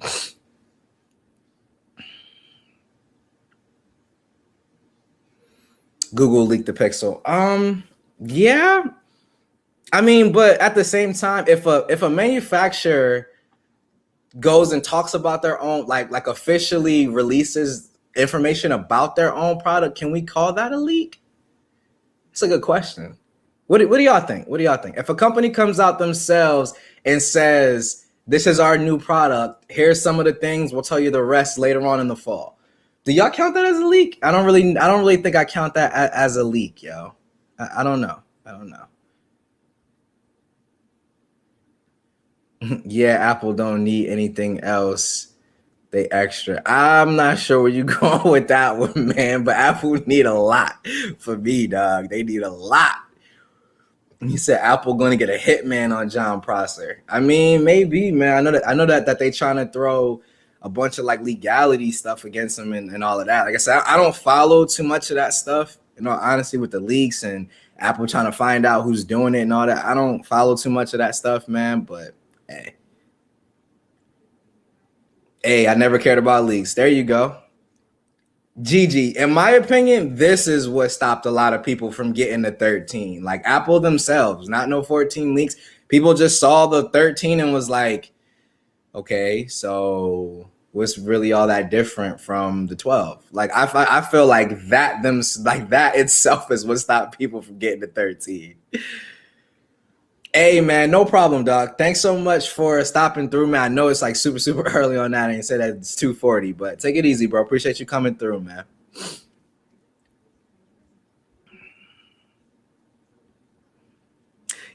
Google leaked the Pixel. Yeah. I mean, but at the same time, if a manufacturer goes and talks about their own, like officially releases information about their own product, can we call that a leak? It's a good question. What do y'all think? What do y'all think? If a company comes out themselves and says, this is our new product, here's some of the things, we'll tell you the rest later on in the fall. Do y'all count that as a leak? I don't really think I count that as a leak, yo. I don't know. I don't know. Yeah, Apple don't need anything else. They extra. I'm not sure where you going with that one, man, but Apple need a lot for me, dog. They need a lot. He said Apple going to get a hitman on John Prosser. I mean, maybe, man. I know that they trying to throw a bunch of like legality stuff against him and all of that. Like I said, I don't follow too much of that stuff. You know, honestly, with the leaks and Apple trying to find out who's doing it and all that, I don't follow too much of that stuff, man. But hey, I never cared about leaks. There you go. Gigi, in my opinion, this is what stopped a lot of people from getting the 13. Like Apple themselves, not no 14 leaks. People just saw the 13 and was like, okay, so what's really all that different from the 12? Like I feel like that itself is what stopped people from getting the 13. Hey, man, no problem, dog. Thanks so much for stopping through, man. I know it's like super early on that. I didn't say that it's 2:40, but take it easy, bro. Appreciate you coming through, man.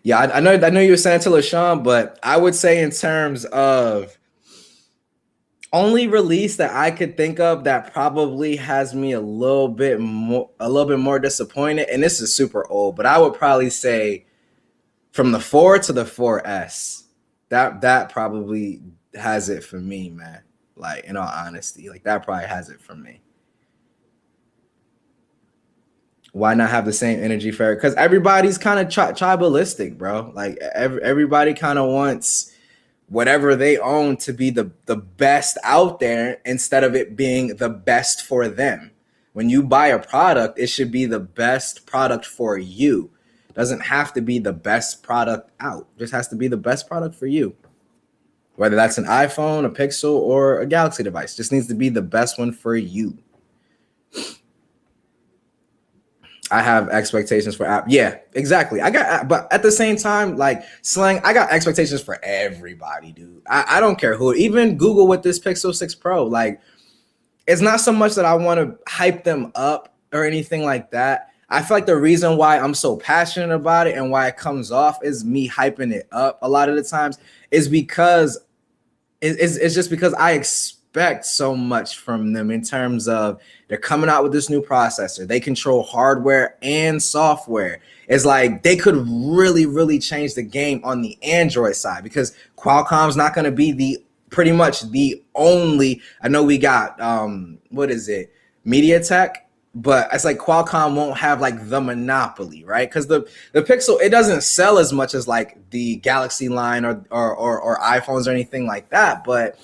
Yeah, I know you were saying to LaShawn, but I would say in terms of Only release that I could think of that probably has me a little bit more disappointed, and this is super old, but I would probably say from the 4 to the 4S. That probably has it for me, man. Like, in all honesty, like that probably has it for me. Why not have the same energy for it? Because everybody's kind of tribalistic, bro. Like everybody kind of wants whatever they own to be the best out there instead of it being the best for them. When you buy a product, it should be the best product for you. It doesn't have to be the best product out. It just has to be the best product for you. Whether that's an iPhone, a Pixel, or a Galaxy device, just needs to be the best one for you. I have expectations for app. Yeah, exactly. But at the same time, like Slang, I got expectations for everybody, dude. I don't care who, even Google with this Pixel 6 Pro. Like, it's not so much that I want to hype them up or anything like that. I feel like the reason why I'm so passionate about it and why it comes off is me hyping it up a lot of the times is because it's just because I expect so much from them in terms of they're coming out with this new processor. They control hardware and software. It's like they could really, really change the game on the Android side because Qualcomm's not going to be pretty much the only. I know we got what is it, MediaTek, but it's like Qualcomm won't have like the monopoly, right? Because the Pixel, it doesn't sell as much as like the Galaxy line or iPhones or anything like that. But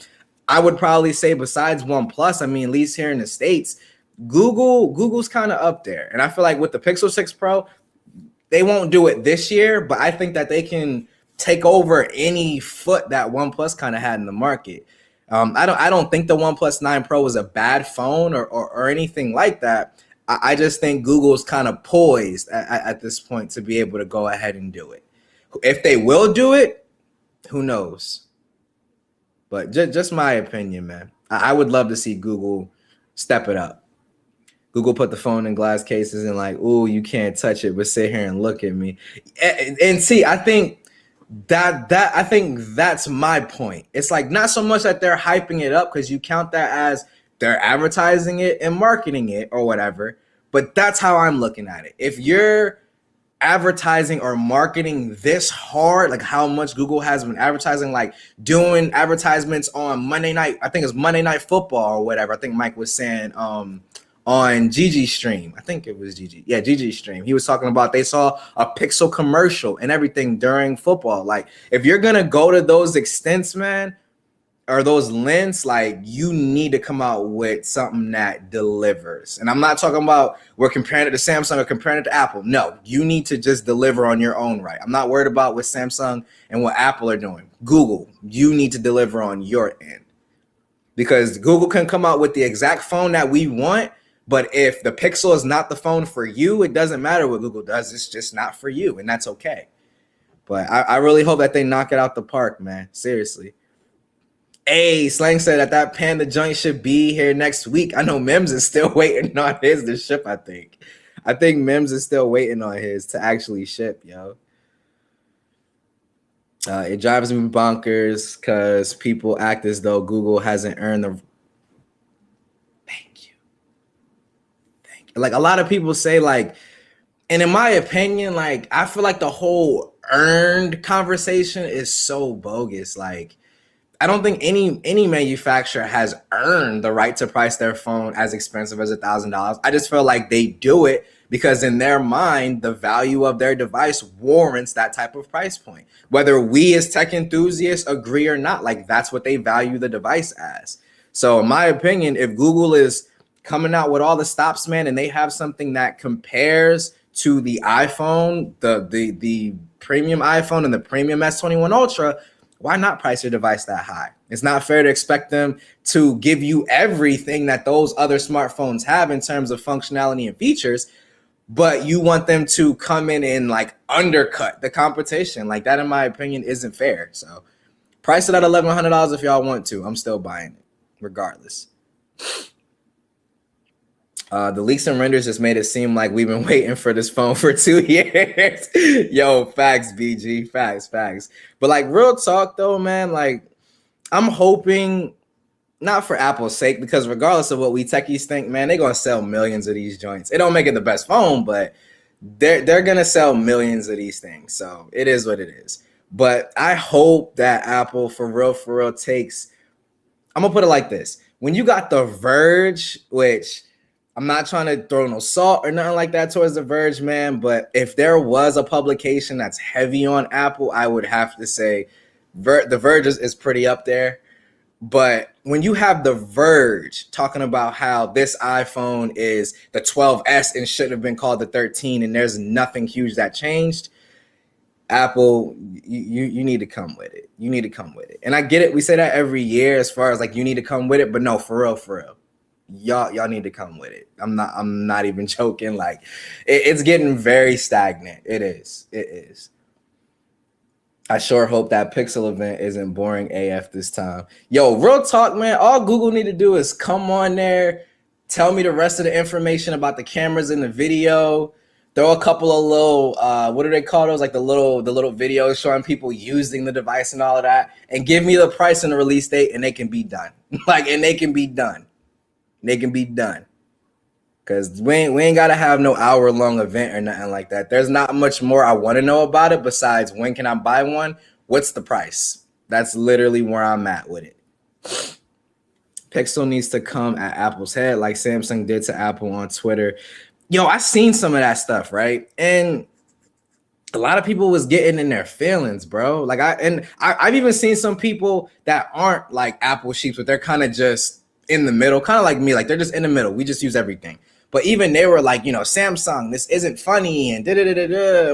I would probably say besides OnePlus, I mean, at least here in the States, Google's kind of up there. And I feel like with the Pixel 6 Pro, they won't do it this year, but I think that they can take over any foot that OnePlus kind of had in the market. I don't think the OnePlus 9 Pro was a bad phone or anything like that. I just think Google's kind of poised at this point to be able to go ahead and do it. If they will do it, who knows? But just my opinion, man. I would love to see Google step it up. Google put the phone in glass cases and like, ooh, you can't touch it, but sit here and look at me. And see, I think I think that's my point. It's like not so much that they're hyping it up because you count that as they're advertising it and marketing it or whatever. But that's how I'm looking at it. If you're advertising or marketing this hard, like how much Google has been advertising, like doing advertisements on Monday night, I think it's Monday Night Football or whatever. I think Mike was saying on Gigi stream. I think it was Gigi. Yeah, Gigi stream. He was talking about they saw a Pixel commercial and everything during football. Like if you're going to go to those extents, man, or those lengths, like you need to come out with something that delivers. And I'm not talking about we're comparing it to Samsung or comparing it to Apple. No, you need to just deliver on your own right. I'm not worried about what Samsung and what Apple are doing. Google, you need to deliver on your end. Because Google can come out with the exact phone that we want, but if the Pixel is not the phone for you, it doesn't matter what Google does. It's just not for you, and that's okay. But I really hope that they knock it out the park, man. Seriously. Hey, Slang said that Panda joint should be here next week. I know Mims is still waiting on his to ship, I think. I think Mims is still waiting on his to actually ship, yo. It drives me bonkers because people act as though Google hasn't earned the... Thank you. Like a lot of people say, like, and in my opinion, like I feel like the whole earned conversation is so bogus. Like I don't think any manufacturer has earned the right to price their phone as expensive as $1,000. I just feel like they do it because in their mind, the value of their device warrants that type of price point. Whether we as tech enthusiasts agree or not, like that's what they value the device as. So in my opinion, if Google is coming out with all the stops, man, and they have something that compares to the iPhone, the premium iPhone and the premium S21 Ultra, why not price your device that high? It's not fair to expect them to give you everything that those other smartphones have in terms of functionality and features, but you want them to come in and like undercut the competition. Like that, in my opinion, isn't fair. So price it at $1,100 if y'all want to. I'm still buying it regardless. The leaks and renders just made it seem like we've been waiting for this phone for 2 years. Yo, facts, BG, facts. But like real talk though, man, like I'm hoping not for Apple's sake, because regardless of what we techies think, man, they're gonna sell millions of these joints. It don't make it the best phone, but they're gonna sell millions of these things. So it is what it is. But I hope that Apple for real takes. I'm gonna put it like this: when you got The Verge, which I'm not trying to throw no salt or nothing like that towards The Verge, man, but if there was a publication that's heavy on Apple, I would have to say The Verge is pretty up there. But when you have The Verge talking about how this iPhone is the 12S and should have been called the 13, and there's nothing huge that changed, Apple, you need to come with it. You need to come with it. And I get it. We say that every year as far as like you need to come with it, but no, for real. Y'all need to come with it. I'm not even joking. Like it's getting very stagnant. It is. I sure hope that Pixel event isn't boring AF this time. Yo, real talk, man. All Google need to do is come on there, tell me the rest of the information about the cameras in the video, throw a couple of little, what do they call those? Like the little videos showing people using the device and all of that, and give me the price and the release date, and they can be done. They can be done. Because we ain't got to have no hour-long event or nothing like that. There's not much more I want to know about it besides when can I buy one? What's the price? That's literally where I'm at with it. Pixel needs to come at Apple's head like Samsung did to Apple on Twitter. Yo, I seen some of that stuff, right? And a lot of people was getting in their feelings, bro. I've even seen some people that aren't like Apple sheeps, but they're kind of just in the middle, kind of like me. Like they're just in the middle. We just use everything. But even they were like, Samsung, this isn't funny and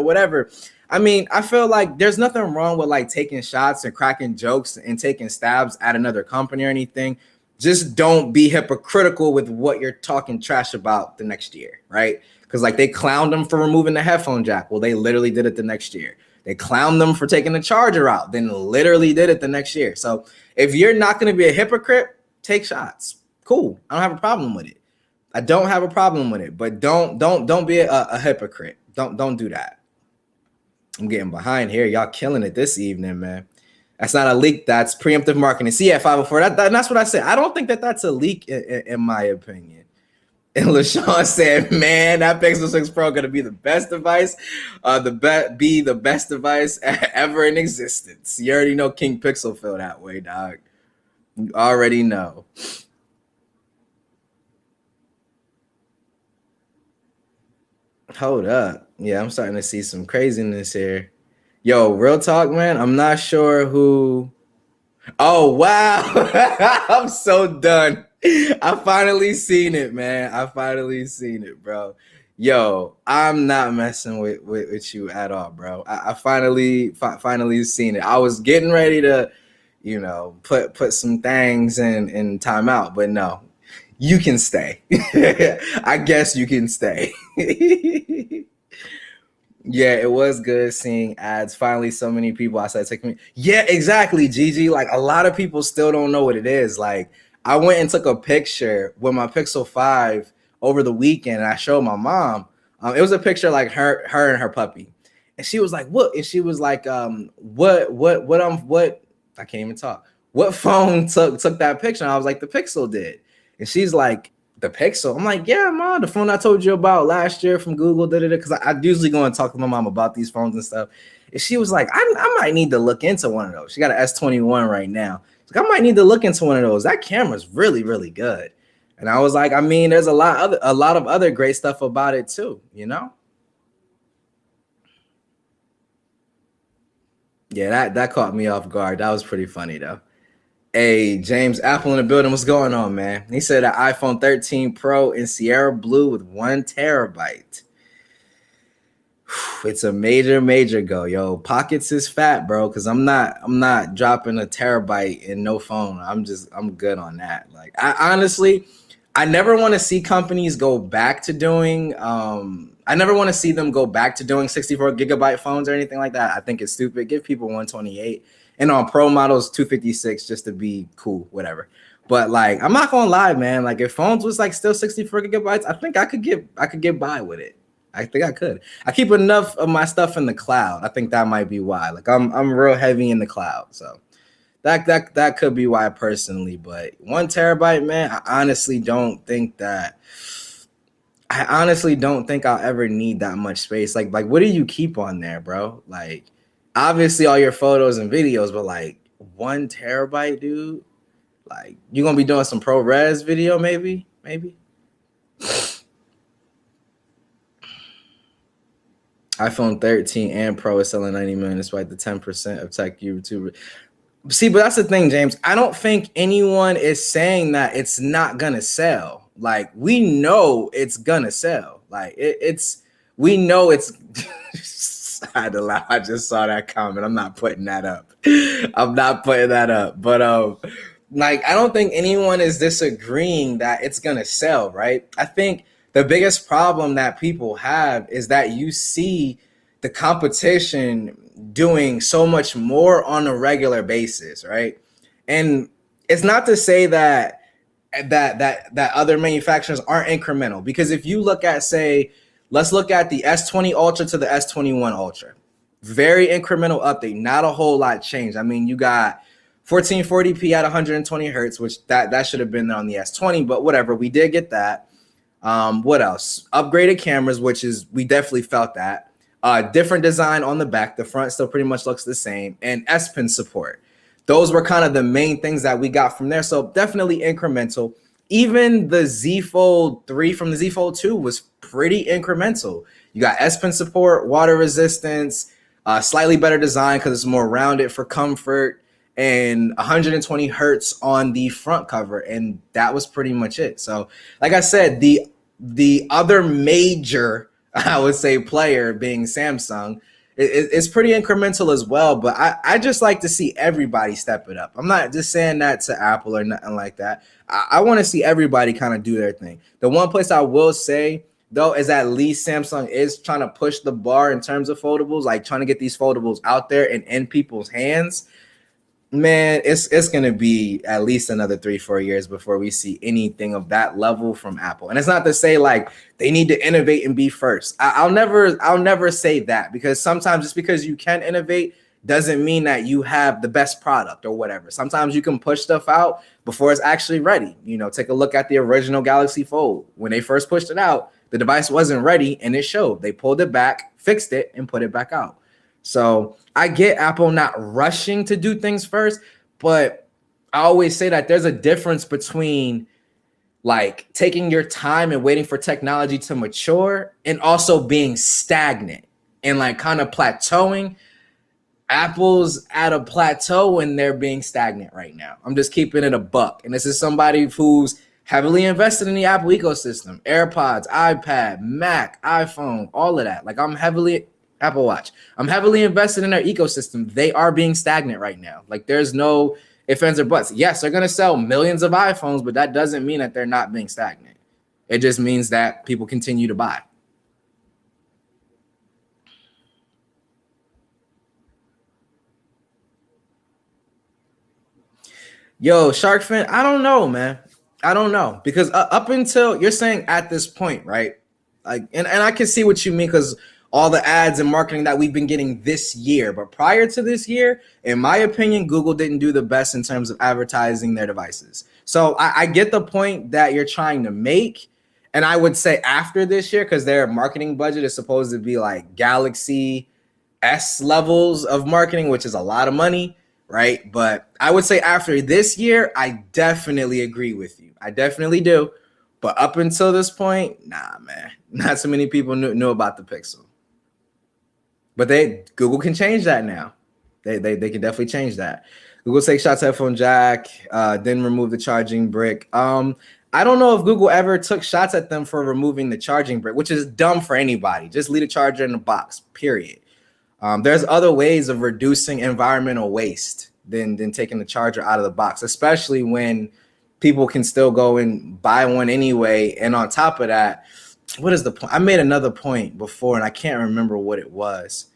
whatever. I mean, I feel like there's nothing wrong with like taking shots and cracking jokes and taking stabs at another company or anything. Just don't be hypocritical with what you're talking trash about the next year, right? Because like they clowned them for removing the headphone jack. Well, they literally did it the next year. They clowned them for taking the charger out. Then literally did it the next year. So if you're not going to be a hypocrite, take shots. Cool. I don't have a problem with it. I don't have a problem with it, but don't be a hypocrite. Don't do that. I'm getting behind here. Y'all killing it this evening, man. That's not a leak. That's preemptive marketing. See, at 504, that's what I said. I don't think that's a leak in my opinion. And LaShawn said, man, that Pixel 6 Pro going to be the best device, the best device ever in existence. You already know King Pixel feel that way, dog. You already know. Hold up. Yeah, I'm starting to see some craziness here. Yo, real talk, man. I'm not sure who. Oh, wow. I'm so done. I finally seen it, man. I finally seen it, bro. Yo, I'm not messing with you at all, bro. I finally seen it. I was getting ready to, put some things in timeout, but no. You can stay. I guess you can stay. Yeah, it was good seeing ads. Finally, so many people outside taking me. Yeah, exactly, Gigi. Like a lot of people still don't know what it is. Like I went and took a picture with my Pixel 5 over the weekend, and I showed my mom. It was a picture like her and her puppy, and she was like, "What?" And she was like, what?" I can't even talk. What phone took that picture? And I was like, the Pixel did. And she's like, the Pixel? I'm like, yeah, Mom, the phone I told you about last year from Google, because I usually go and talk to my mom about these phones and stuff. And she was like, I might need to look into one of those. She got an S21 right now. She's like, I might need to look into one of those. That camera's really, really good. And I was like, I mean, there's a lot of other great stuff about it too, Yeah, that caught me off guard. That was pretty funny though. Hey, James Apple in the building. What's going on, man? He said an iPhone 13 Pro in Sierra Blue with 1 terabyte. It's a major go, yo. Pockets is fat, bro. Because I'm not dropping a terabyte in no phone. I'm good on that. Like, I honestly never want to see companies go back to doing. I never want to see them go back to doing 64 gigabyte phones or anything like that. I think it's stupid. Give people 128. And on pro models, 256 just to be cool, whatever. But like, I'm not gonna lie, man. Like, if phones was like still 64 gigabytes, I think I could get by with it. I think I could. I keep enough of my stuff in the cloud. I think that might be why. Like, I'm real heavy in the cloud, so That could be why personally, but 1 terabyte, man, I honestly don't think I'll ever need that much space. Like what do you keep on there, bro? Like obviously all your photos and videos, but like 1 terabyte, dude. Like you gonna be doing some ProRes video, maybe. iPhone 13 and Pro is selling 90 million despite the 10% of tech YouTubers. See, but that's the thing, James. I don't think anyone is saying that it's not gonna sell. Like we know it's gonna sell. Like we know it's. I had to laugh. I just saw that comment. I'm not putting that up. I'm not putting that up. But like I don't think anyone is disagreeing that it's gonna sell, right? I think the biggest problem that people have is that you see the competition doing so much more on a regular basis, right? And it's not to say that other manufacturers aren't incremental, because if you look at, say, let's look at the S20 Ultra to the S21 Ultra, very incremental update, not a whole lot changed. I mean, you got 1440p at 120 hertz, which that should have been there on the S20, but whatever, we did get that. What else? Upgraded cameras, which is, we definitely felt that. Different design on the back. The front still pretty much looks the same. And S Pen support. Those were kind of the main things that we got from there. So definitely incremental. Even the Z Fold 3 from the Z Fold 2 was pretty incremental. You got S Pen support, water resistance, slightly better design because it's more rounded for comfort, and 120 hertz on the front cover, and that was pretty much it. So like I said, the other major, I would say, player being Samsung, it's pretty incremental as well. But I just like to see everybody step it up. I'm not just saying that to Apple or nothing like that. I want to see everybody kind of do their thing. The one place I will say though is at least Samsung is trying to push the bar in terms of foldables, like trying to get these foldables out there and in people's hands. Man, it's gonna be at least another 3-4 years before we see anything of that level from Apple. And it's not to say like they need to innovate and be first. I'll never say that, because sometimes just because you can innovate doesn't mean that you have the best product or whatever. Sometimes you can push stuff out before it's actually ready. You know, take a look at the original Galaxy Fold. When they first pushed it out, the device wasn't ready, and it showed. They pulled it back, fixed it, and put it back out. So I get Apple not rushing to do things first, but I always say that there's a difference between like taking your time and waiting for technology to mature and also being stagnant and like kind of plateauing. Apple's at a plateau when they're being stagnant right now. I'm just keeping it a buck. And this is somebody who's heavily invested in the Apple ecosystem, AirPods, iPad, Mac, iPhone, all of that. Like Apple Watch. I'm heavily invested in their ecosystem. They are being stagnant right now. Like there's no ifs, ands, or buts. Yes, they're going to sell millions of iPhones, but that doesn't mean that they're not being stagnant. It just means that people continue to buy. Yo, Shark Fin, I don't know, man. I don't know, because up until you're saying at this point, right? Like, and I can see what you mean, because all the ads and marketing that we've been getting this year. But prior to this year, in my opinion, Google didn't do the best in terms of advertising their devices. So I get the point that you're trying to make. And I would say after this year, because their marketing budget is supposed to be like Galaxy S levels of marketing, which is a lot of money, right? But I would say after this year, I definitely agree with you. I definitely do. But up until this point, nah, man. Not so many people knew about the Pixel. But Google can change that now. They can definitely change that. Google takes shots at headphone jack, then remove the charging brick. I don't know if Google ever took shots at them for removing the charging brick, which is dumb for anybody. Just leave the charger in the box, period. There's other ways of reducing environmental waste than taking the charger out of the box, especially when people can still go and buy one anyway. And on top of that, what is the point? I made another point before, and I can't remember what it was.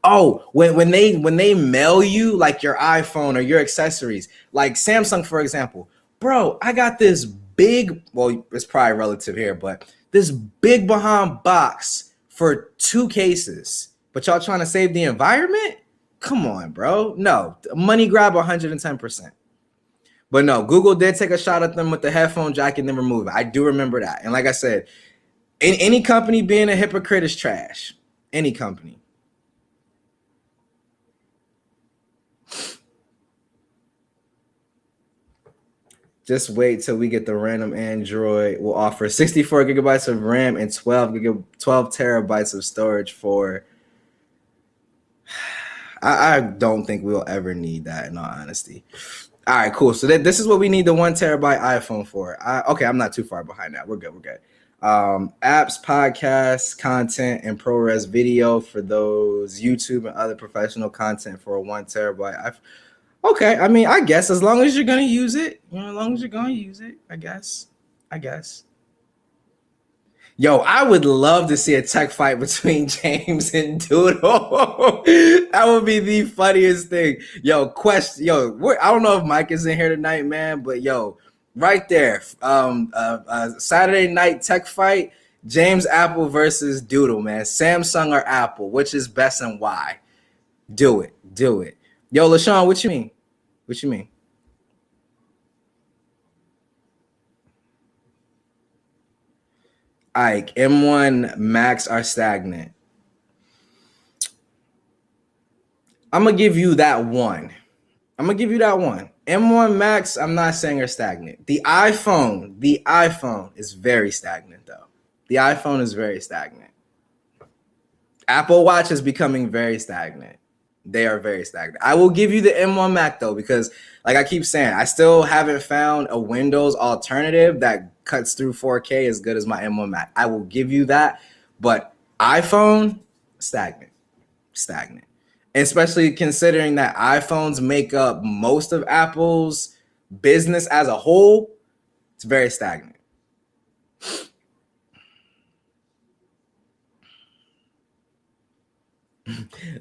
Oh, when they mail you like your iPhone or your accessories, like Samsung, for example, bro, I got this big, well, it's probably relative here, but this big behind box for 2 cases, but y'all trying to save the environment? Come on, bro. No, money grab 110%. But no, Google did take a shot at them with the headphone jack and then remove it. I do remember that. And like I said, in any company being a hypocrite is trash. Any company. Just wait till we get the random Android. Will offer 64 gigabytes of RAM and 12 terabytes of storage for. I don't think we'll ever need that, in all honesty. All right, cool. So this is what we need the 1 terabyte iPhone for. Okay, I'm not too far behind that. We're good. Apps, podcasts, content, and ProRes video for those YouTube and other professional content for a 1 terabyte. Okay, I mean, I guess as long as you're gonna use it, as long as you're gonna use it, I guess. Yo, I would love to see a tech fight between James and Doodle. That would be the funniest thing. Yo, I don't know if Mike is in here tonight, man, but yo, right there, Saturday night tech fight, James Apple versus Doodle, man. Samsung or Apple, which is best and why? Do it. Yo, LaShawn, what you mean? Ike, M1 Max are stagnant. I'm gonna give you that one. M1 Max, I'm not saying are stagnant. The iPhone is very stagnant though. The iPhone is very stagnant. Apple Watch is becoming very stagnant. They are very stagnant. I will give you the M1 Mac though, because like I keep saying, I still haven't found a Windows alternative that cuts through 4K as good as my M1 Mac. I will give you that, but iPhone, stagnant. Especially considering that iPhones make up most of Apple's business as a whole, it's very stagnant.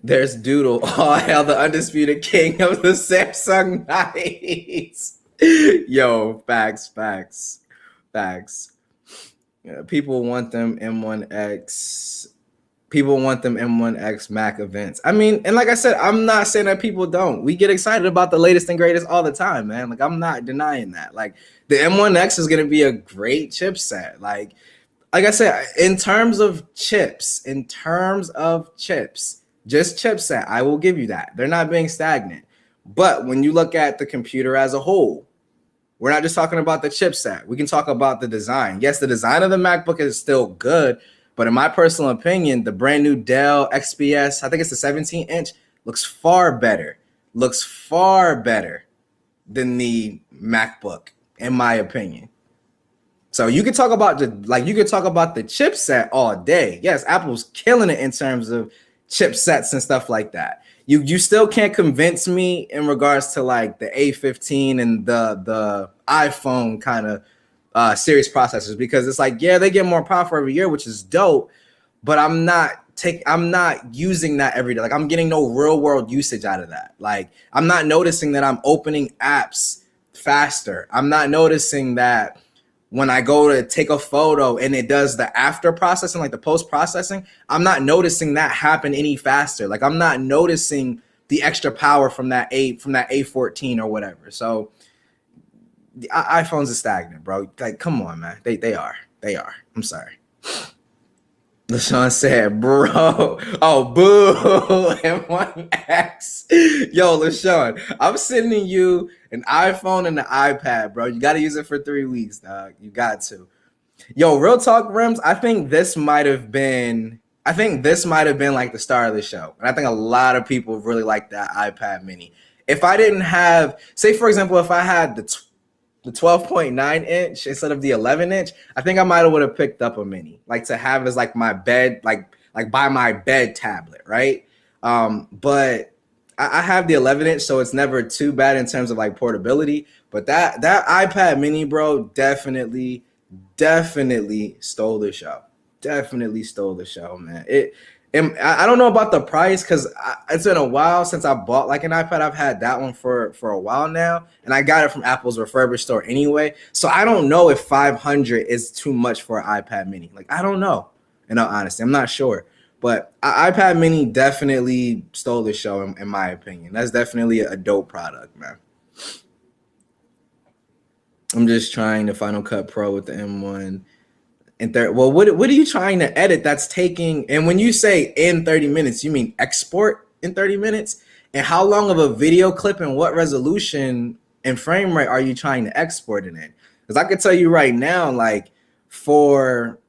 There's Doodle. Oh, hell, the undisputed king of the Samsung nights. Yo, facts. Yeah, people want them M1X Mac events. I mean, and like I said, I'm not saying that people don't. We get excited about the latest and greatest all the time, man. Like, I'm not denying that. Like, the M1X is going to be a great chipset. Like I said, in terms of chips, just chipset, I will give you that. They're not being stagnant. But when you look at the computer as a whole, we're not just talking about the chipset. We can talk about the design. Yes, the design of the MacBook is still good, but in my personal opinion, the brand new Dell XPS, I think it's the 17-inch, looks far better than the MacBook, in my opinion. So you could talk about the chipset all day. Yes, Apple's killing it in terms of chipsets and stuff like that. You still can't convince me in regards to like the A15 and the iPhone kind of series processors, because it's like, yeah, they get more powerful every year, which is dope, but I'm not using that every day. Like, I'm getting no real world usage out of that. Like, I'm not noticing that I'm opening apps faster. I'm not noticing that when I go to take a photo and it does the after processing, like the post processing, I'm not noticing that happen any faster. Like, I'm not noticing the extra power from that A14 or whatever. So the iPhones are stagnant, bro. Like, come on, man. They are. I'm sorry. LaShawn said, bro. Oh, boo. M1X. Yo, LaShawn, I'm sending you an iPhone and an iPad, bro. You got to use it for 3 weeks, dog. You got to. Yo, real talk, Rims. I think this might have been like the star of the show. And I think a lot of people really like that iPad mini. If I didn't have, say, for example, if I had the 12.9 inch instead of the 11 inch, I think I might have would have picked up a mini, like to have as like my bed, like by my bed tablet, right? But I have the 11 inch, so it's never too bad in terms of like portability. But that iPad mini, bro, definitely stole the show. Definitely stole the show, man. I don't know about the price, because it's been a while since I bought like an iPad. I've had that one for a while now, and I got it from Apple's refurbished store anyway. So I don't know if 500 is too much for an iPad mini. Like, I don't know. In all honesty, I'm not sure. But iPad Mini definitely stole the show, in my opinion. That's definitely a dope product, man. I'm just trying to Final Cut Pro with the M1 in 30. Well, what are you trying to edit that's taking? And when you say in 30 minutes, you mean export in 30 minutes? And how long of a video clip and what resolution and frame rate are you trying to export it in? Because I could tell you right now, like for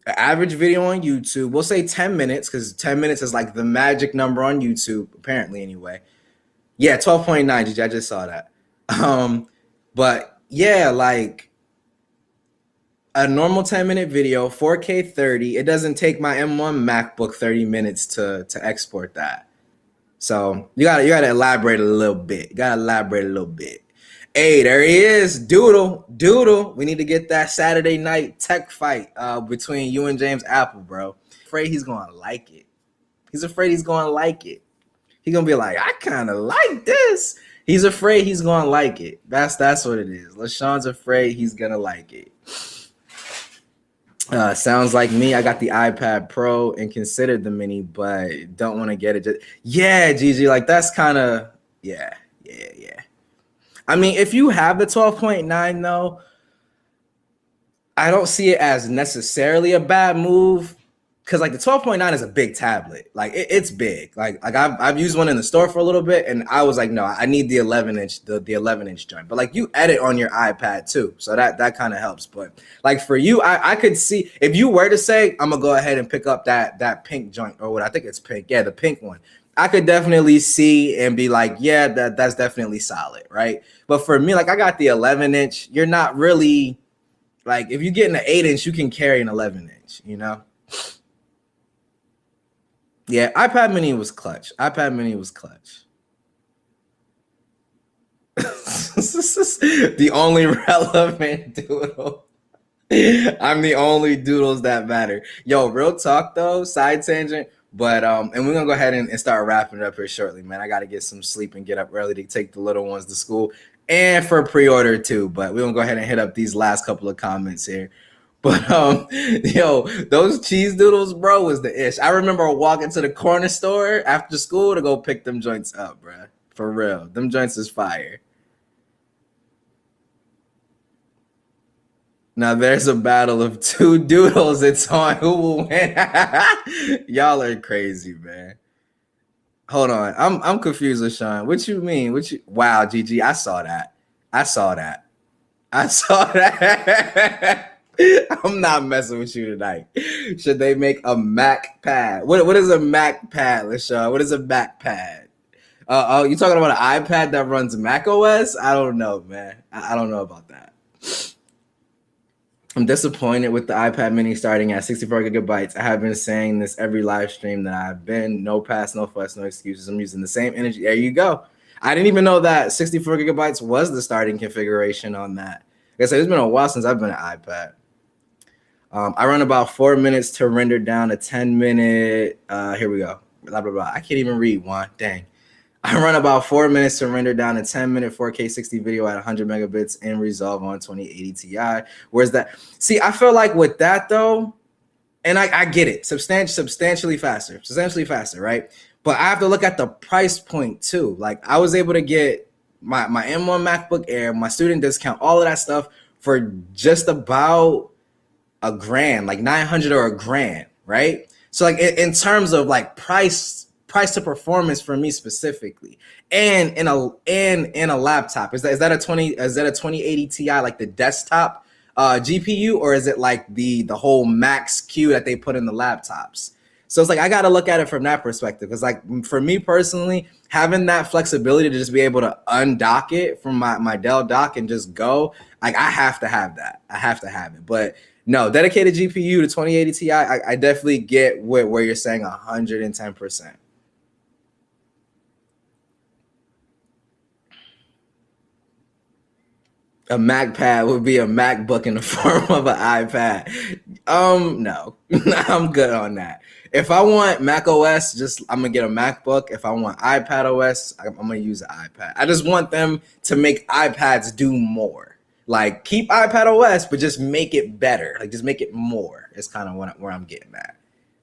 an average video on YouTube, we'll say 10 minutes, because 10 minutes is like the magic number on YouTube, apparently anyway. Yeah, 12.9, I just saw that. But yeah, like a normal 10-minute video, 4K 30, it doesn't take my M1 MacBook 30 minutes to export that. So you gotta elaborate a little bit. Hey, there he is, Doodle. We need to get that Saturday night tech fight between you and James Apple, bro. Afraid he's gonna like it. He's afraid he's gonna like it. He's gonna be like, I kind of like this. He's afraid he's gonna like it. That's what it is. LaShawn's afraid he's gonna like it. Sounds like me. I got the iPad Pro and considered the Mini, but don't want to get it. Yeah, Gigi, like that's kind of yeah. I mean, if you have the 12.9 though, I don't see it as necessarily a bad move, because like the 12.9 is a big tablet. Like it's big. Like I've used one in the store for a little bit, and I was like, no, I need the 11-inch, the 11-inch joint. But like you edit on your iPad too, so that kind of helps. But like for you, I could see if you were to say, I'm gonna go ahead and pick up that pink joint, or what I think it's pink. Yeah, the pink one. I could definitely see and be like, yeah, that's definitely solid, right? But for me, like I got the 11-inch. You're not really like, if you get an 8-inch, you can carry an 11-inch, you know? Yeah, iPad Mini was clutch. The only relevant doodle. I'm the only doodles that matter. Yo, real talk though, side tangent. But and we're gonna go ahead and start wrapping it up here shortly, man. I gotta get some sleep and get up early to take the little ones to school and for pre-order too. But we're gonna go ahead and hit up these last couple of comments here. But yo, those cheese doodles, bro, was the ish. I remember walking to the corner store after school to go pick them joints up, bro. For real, them joints is fire. Now there's a battle of two doodles. It's on who will win. Y'all are crazy, man. Hold on, I'm confused with Sean. What you mean? Wow, GG, I saw that. I'm not messing with you tonight. Should they make a Mac pad? What is a Mac pad, LaShawn? What is a Mac pad? Oh, you talking about an iPad that runs Mac OS? I don't know, man. I don't know about that. I'm disappointed with the iPad Mini starting at 64 gigabytes. I have been saying this every live stream that I've been. No pass, no fuss, no excuses. I'm using the same energy. There you go. I didn't even know that 64 gigabytes was the starting configuration on that. Like I said, it's been a while since I've been an iPad. I run about 4 minutes to render down a 10-minute. Here we go. Blah, blah, blah. I can't even read one. Dang. I run about 4 minutes to render down a 10-minute 4K 60 video at 100 megabits in Resolve on 2080 Ti. Where's that? See, I feel like with that though, and I get it, substantially faster, right? But I have to look at the price point too. Like I was able to get my M1 MacBook Air, my student discount, all of that stuff for just about $1,000, like 900 or $1,000, right? So like in terms of like price to performance for me specifically, and in a laptop, is that a 2080 Ti, like the desktop GPU, or is it like the whole max Q that they put in the laptops? So it's like I got to look at it from that perspective, because like for me personally, having that flexibility to just be able to undock it from my Dell dock and just go, like I have to have that. I have to have it. But no, dedicated GPU to 2080 Ti, I definitely get where you're saying 110%. A Mac pad would be a MacBook in the form of an iPad. No, I'm good on that. If I want Mac OS, I'm gonna get a MacBook. If I want iPad OS, I'm gonna use an iPad. I just want them to make iPads do more. Like keep iPad OS, but just make it better. Like just make it more. It's kind of where I'm getting at.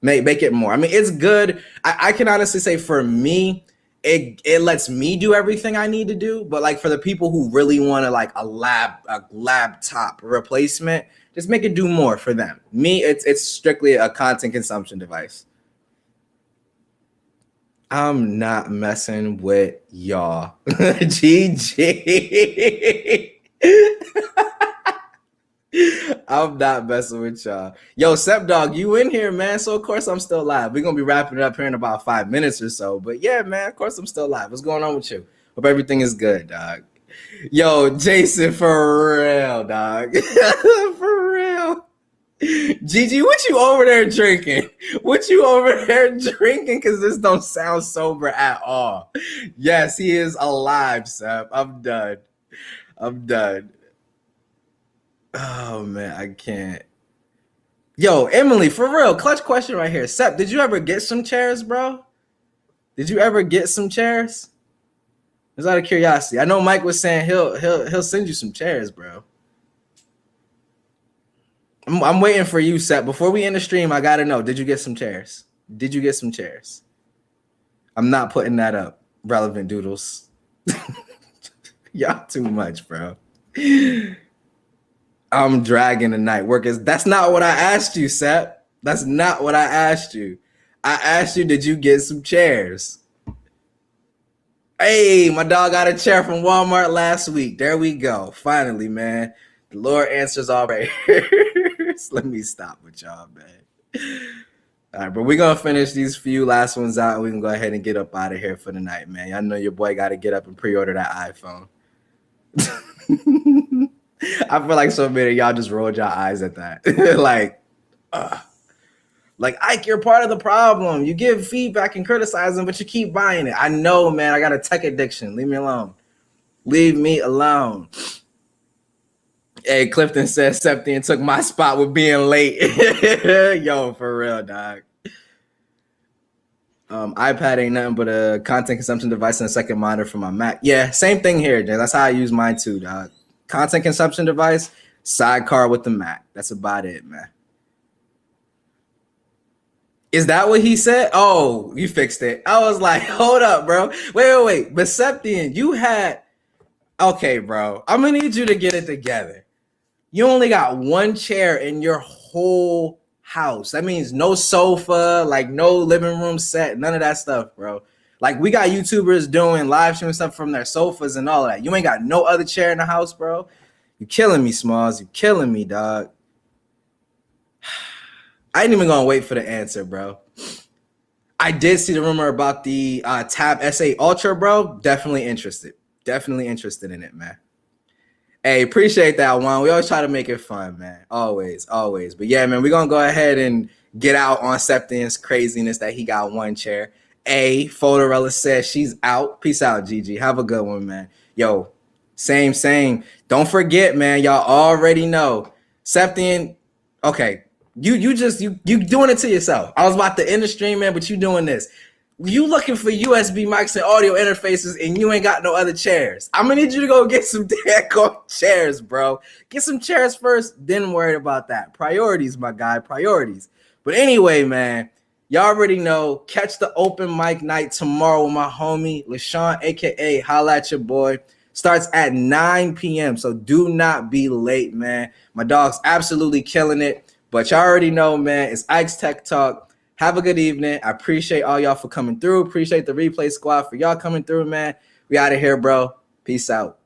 Make it more. I mean, it's good. I can honestly say for me, it lets me do everything I need to do. But like for the people who really want to like a laptop replacement, just make it do more for them. Me, it's strictly a content consumption device. I'm not messing with y'all. GG. I'm not messing with y'all. Yo, Sep Dog, you in here, man. So of course I'm still live. We're gonna be wrapping it up here in about 5 minutes or so. But yeah, man, of course I'm still live. What's going on with you? Hope everything is good, dog. Yo, Jason, for real, dog. For real. Gigi, what you over there drinking? What you over there drinking? Because this don't sound sober at all. Yes, he is alive, Sep. I'm done. I'm done. Oh man, I can't. Yo, Emily, for real, clutch question right here. Sep, did you ever get some chairs, bro? Did you ever get some chairs? Just out of curiosity. I know Mike was saying he'll send you some chairs, bro. I'm waiting for you, Sep. Before we end the stream, I gotta know. Did you get some chairs? Did you get some chairs? I'm not putting that up. Relevant doodles. Y'all too much, bro. I'm dragging the night workers. That's not what I asked you, Sep. That's not what I asked you. I asked you, did you get some chairs? Hey, my dog got a chair from Walmart last week. There we go. Finally, man. The Lord answers all prayers. Let me stop with y'all, man. All right, but we're going to finish these few last ones out, and we can go ahead and get up out of here for the night, man. I know your boy got to get up and pre-order that iPhone. I feel like so many of y'all just rolled your eyes at that. Like, Ike, you're part of the problem. You give feedback and criticize them, but you keep buying it. I know, man. I got a tech addiction. Leave me alone. Leave me alone. Hey, Clifton says Septian took my spot with being late. Yo, for real, dog. iPad ain't nothing but a content consumption device and a second monitor for my Mac. Yeah, same thing here, Jay. That's how I use mine too, dog. Content consumption device, sidecar with the Mac. That's about it, man. Is that what he said? Oh, you fixed it. I was like, hold up, bro. Wait. But Septian, you had... Okay, bro. I'm going to need you to get it together. You only got one chair in your whole house. That means no sofa, like no living room set, none of that stuff, bro. Like we got YouTubers doing live stream stuff from their sofas and all of that. You ain't got no other chair in the house, bro. You killing me, Smalls. You killing me, dog. I ain't even gonna wait for the answer, bro. I did see the rumor about the Tab S8 Ultra, bro. Definitely interested. Definitely interested in it, man. Hey, appreciate that one. We always try to make it fun, man. Always. But yeah, man, we're gonna go ahead and get out on Septian's craziness that he got one chair. Fotorella says she's out. Peace out, Gigi. Have a good one, man. Yo, same. Don't forget, man. Y'all already know. Septian, okay. You doing it to yourself. I was about to end the stream, man, but you doing this. You looking for USB mics and audio interfaces and you ain't got no other chairs. I'm gonna need you to go get some damn chairs, bro. Get some chairs first, then worry about that. Priorities, my guy, priorities. But anyway, man, y'all already know. Catch the open mic night tomorrow with my homie, LaShawn, a.k.a. Holla at your boy. Starts at 9 p.m., so do not be late, man. My dog's absolutely killing it. But y'all already know, man, it's Ike's Tech Talk. Have a good evening. I appreciate all y'all for coming through. Appreciate the replay squad for y'all coming through, man. We out of here, bro. Peace out.